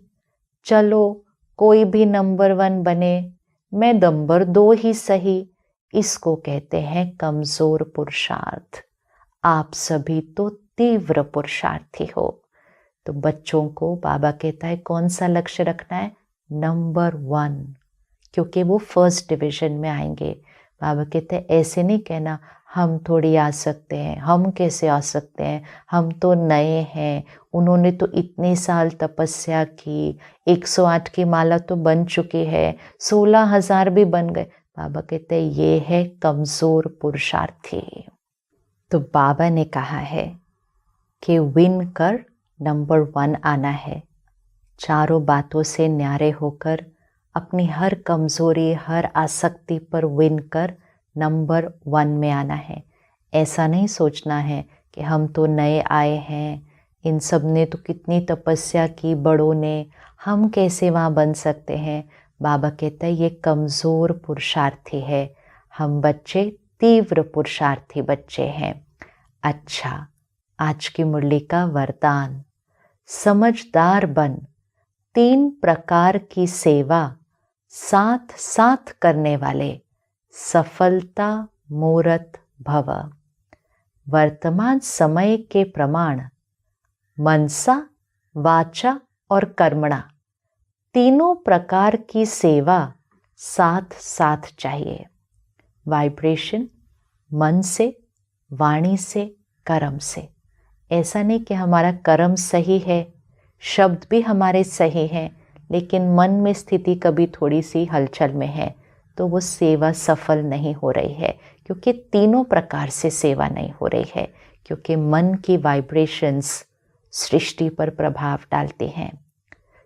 चलो कोई भी नंबर 1 बने, मैं नंबर 2 ही सही, इसको कहते हैं कमजोर पुरुषार्थ। आप सभी तो तीव्र पुरुषार्थी हो। तो बच्चों को बाबा कहता है कौन सा लक्ष्य रखना है, नंबर 1। क्योंकि वो फर्स्ट डिवीज़न में आएंगे। बाबा कहते हैं ऐसे नहीं कहना हम थोड़ी आ सकते हैं, हम कैसे आ सकते हैं, हम तो नए हैं, उन्होंने तो इतने साल तपस्या की, 108 की माला तो बन चुकी है, 16,000 भी बन गए। बाबा कहते हैं ये है कमज़ोर पुरुषार्थी। तो बाबा ने कहा है कि विन कर नंबर 1 आना है, चारों बातों से न्यारे होकर अपनी हर कमज़ोरी, हर आसक्ति पर विन कर नंबर 1 में आना है। ऐसा नहीं सोचना है कि हम तो नए आए हैं, इन सब ने तो कितनी तपस्या की बड़ों ने, हम कैसे वहाँ बन सकते हैं। बाबा कहता है ये कमज़ोर पुरुषार्थी है, हम बच्चे तीव्र पुरुषार्थी बच्चे हैं। अच्छा, आज की मुरली का वरदान, समझदार बन 3 प्रकार की सेवा साथ साथ करने वाले सफलता मूर्त भव। वर्तमान समय के प्रमाण मनसा, वाचा और कर्मणा, तीनों प्रकार की सेवा साथ साथ चाहिए। वाइब्रेशन मन से, वाणी से, कर्म से। ऐसा नहीं कि हमारा कर्म सही है, शब्द भी हमारे सही हैं, लेकिन मन में स्थिति कभी थोड़ी सी हलचल में है, तो वो सेवा सफल नहीं हो रही है, क्योंकि तीनों प्रकार से सेवा नहीं हो रही है, क्योंकि मन की वाइब्रेशंस सृष्टि पर प्रभाव डालते हैं।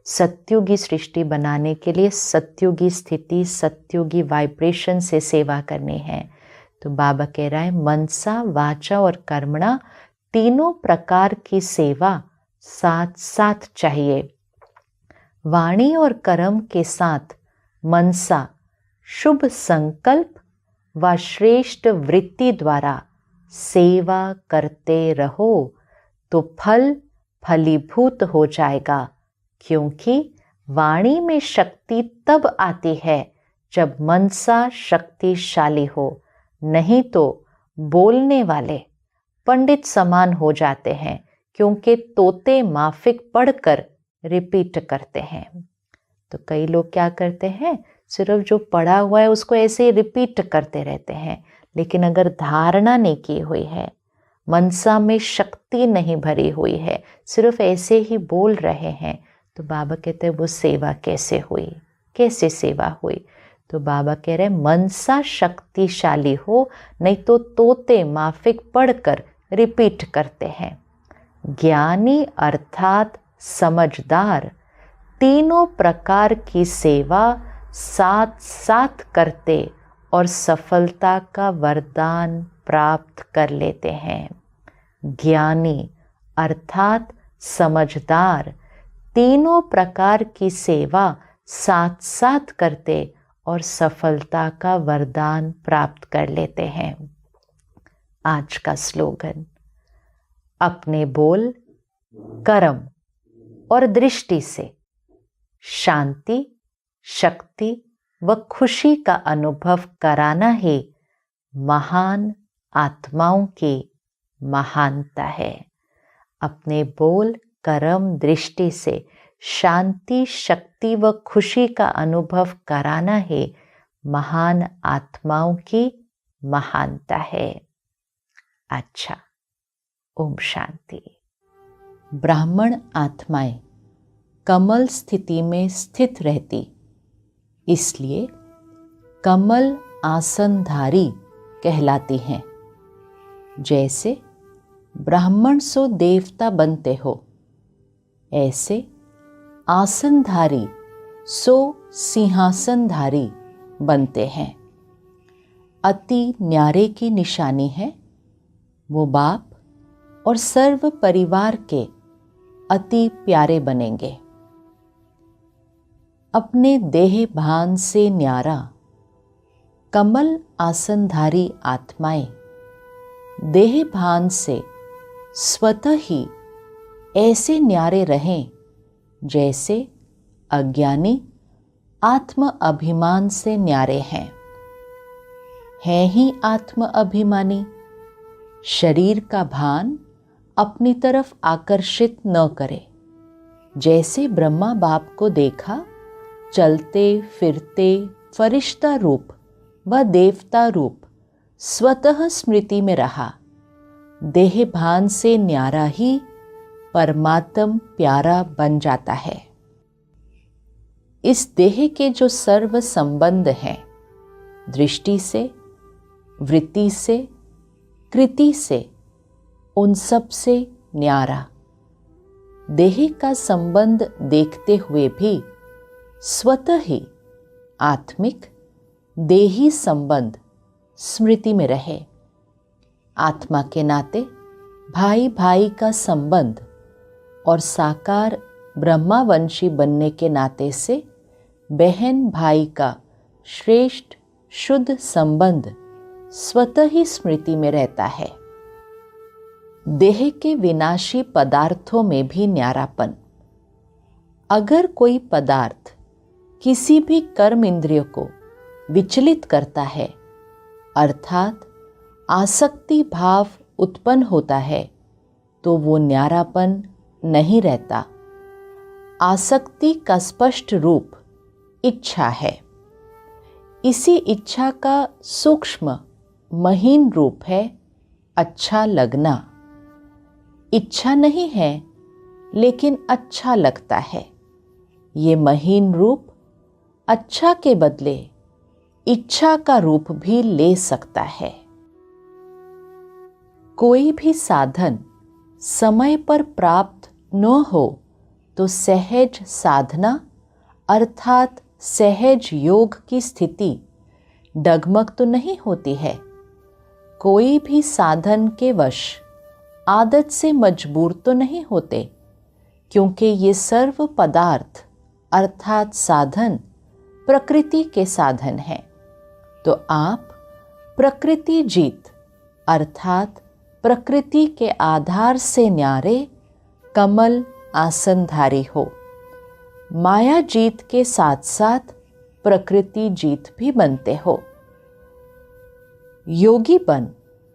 सत्युगी सृष्टि बनाने के लिए सत्युगी स्थिति, सत्युगी वाइब्रेशन से सेवा करनी है। तो बाबा कह रहा है मनसा, वाचा और कर्मणा, तीनों प्रकार की सेवा साथ साथ चाहिए। वाणी और कर्म के साथ मनसा, शुभ संकल्प व श्रेष्ठ वृत्ति द्वारा सेवा करते रहो तो फल फलीभूत हो जाएगा, क्योंकि वाणी में शक्ति तब आती है जब मनसा शक्तिशाली हो, नहीं तो बोलने वाले पंडित समान हो जाते हैं, क्योंकि तोते माफिक पढ़कर रिपीट करते हैं। तो कई लोग क्या करते हैं, सिर्फ जो पढ़ा हुआ है उसको ऐसे ही रिपीट करते रहते हैं, लेकिन अगर धारणा नहीं की हुई है, मनसा में शक्ति नहीं भरी हुई है, सिर्फ ऐसे ही बोल रहे हैं, तो बाबा कहते हैं वो सेवा कैसे हुई, कैसे सेवा हुई। तो बाबा कह रहे मनसा शक्तिशाली हो, नहीं तो तोते माफिक पढ़कर रिपीट करते हैं। ज्ञानी अर्थात समझदार तीनों प्रकार की सेवा साथ साथ करते और सफलता का वरदान प्राप्त कर लेते हैं। ज्ञानी अर्थात समझदार तीनों प्रकार की सेवा साथ साथ करते और सफलता का वरदान प्राप्त कर लेते हैं। आज का स्लोगन, अपने बोल, कर्म और दृष्टि से शांति, शक्ति व खुशी का अनुभव कराना ही महान आत्माओं की महानता है। अपने बोल, कर्म, दृष्टि से शांति, शक्ति व खुशी का अनुभव कराना ही महान आत्माओं की महानता है। अच्छा, ओम शांति। ब्राह्मण आत्माएं कमल स्थिति में स्थित रहती, इसलिए कमल आसनधारी कहलाती हैं। जैसे ब्राह्मण सो देवता बनते हो, ऐसे आसनधारी सो सिंहासनधारी बनते हैं। अति न्यारे की निशानी है, वो बाप और सर्व परिवार के अति प्यारे बनेंगे। अपने देह भान से न्यारा कमल आसनधारी आत्माएं देह भान से स्वतः ही ऐसे न्यारे रहें जैसे अज्ञानी आत्म अभिमान से न्यारे हैं। ही आत्म अभिमानी, शरीर का भान अपनी तरफ आकर्षित न करे। जैसे ब्रह्मा बाप को देखा चलते फिरते फरिश्ता रूप व देवता रूप स्वतः स्मृति में रहा। देह भान से न्यारा ही परमात्म प्यारा बन जाता है। इस देह के जो सर्व संबंध हैं, दृष्टि से, वृत्ति से, कृति से, उन सब से न्यारा, देह का संबंध देखते हुए भी स्वतः ही आत्मिक देही संबंध स्मृति में रहे। आत्मा के नाते भाई भाई का संबंध और साकार ब्रह्मावंशी बनने के नाते से बहन भाई का श्रेष्ठ शुद्ध संबंध स्वतः ही स्मृति में रहता है। देह के विनाशी पदार्थों में भी न्यारापन। अगर कोई पदार्थ किसी भी कर्म इंद्रिय को विचलित करता है, अर्थात आसक्ति भाव उत्पन्न होता है, तो वो न्यारापन नहीं रहता। आसक्ति का स्पष्ट रूप इच्छा है। इसी इच्छा का सूक्ष्म महीन रूप है अच्छा लगना। इच्छा नहीं है लेकिन अच्छा लगता है। ये महीन रूप अच्छा के बदले इच्छा का रूप भी ले सकता है। कोई भी साधन समय पर प्राप्त न हो तो सहज साधना अर्थात सहज योग की स्थिति डगमग तो नहीं होती है। कोई भी साधन के वश आदत से मजबूर तो नहीं होते, क्योंकि ये सर्व पदार्थ अर्थात साधन प्रकृति के साधन हैं। तो आप प्रकृति जीत अर्थात प्रकृति के आधार से न्यारे कमल आसनधारी हो। माया जीत के साथ साथ प्रकृति जीत भी बनते हो। योगी बन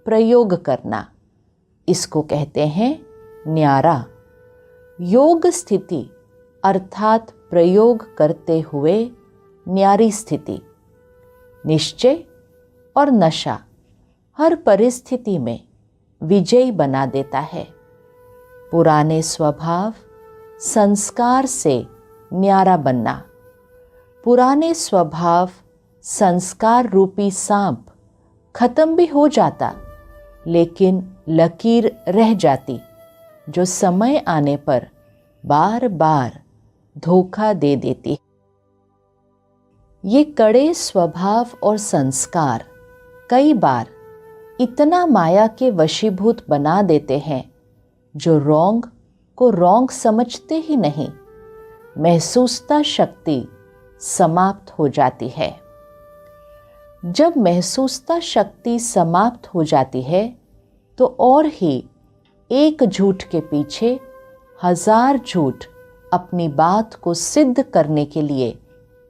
प्रयोग करना, इसको कहते हैं न्यारा। योग स्थिति अर्थात प्रयोग करते हुए न्यारी स्थिति। निश्चय और नशा हर परिस्थिति में विजयी बना देता है। पुराने स्वभाव संस्कार से न्यारा बनना। पुराने स्वभाव संस्कार रूपी सांप खत्म भी हो जाता, लेकिन लकीर रह जाती, जो समय आने पर बार बार धोखा दे देती। ये कड़े स्वभाव और संस्कार कई बार इतना माया के वशीभूत बना देते हैं, जो रोंग को रोंग समझते ही नहीं। महसूसता शक्ति समाप्त हो जाती है। जब महसूसता शक्ति समाप्त हो जाती है तो और ही एक झूठ के पीछे हजार झूठ अपनी बात को सिद्ध करने के लिए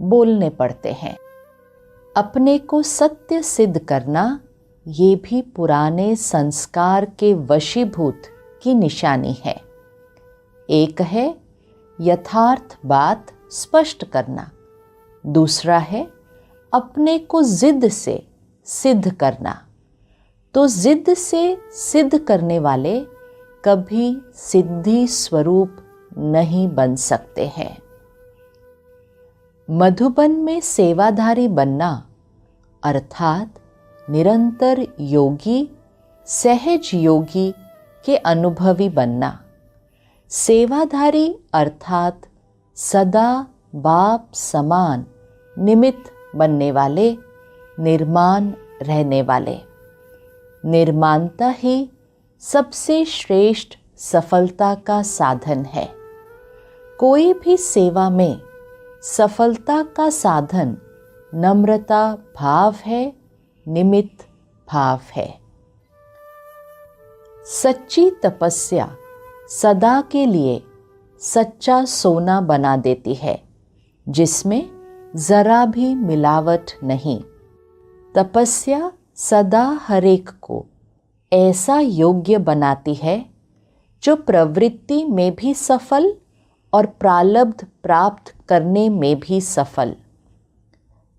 बोलने पड़ते हैं। अपने को सत्य सिद्ध करना ये भी पुराने संस्कार के वशीभूत की निशानी है। एक है यथार्थ बात स्पष्ट करना, दूसरा है अपने को जिद से सिद्ध करना। तो जिद से सिद्ध करने वाले कभी सिद्धि स्वरूप नहीं बन सकते हैं। मधुबन में सेवाधारी बनना अर्थात निरंतर योगी सहज योगी के अनुभवी बनना। सेवाधारी अर्थात सदा बाप समान निमित्त बनने वाले, निर्माण रहने वाले। निर्माणता ही सबसे श्रेष्ठ सफलता का साधन है। कोई भी सेवा में सफलता का साधन नम्रता भाव है, निमित्त भाव है। सच्ची तपस्या सदा के लिए सच्चा सोना बना देती है, जिसमें जरा भी मिलावट नहीं। तपस्या सदा हरेक को ऐसा योग्य बनाती है जो प्रवृत्ति में भी सफल और प्रारब्ध प्राप्त करने में भी सफल।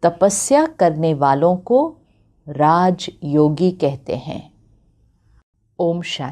तपस्या करने वालों को राज योगी कहते हैं। ओम शांति।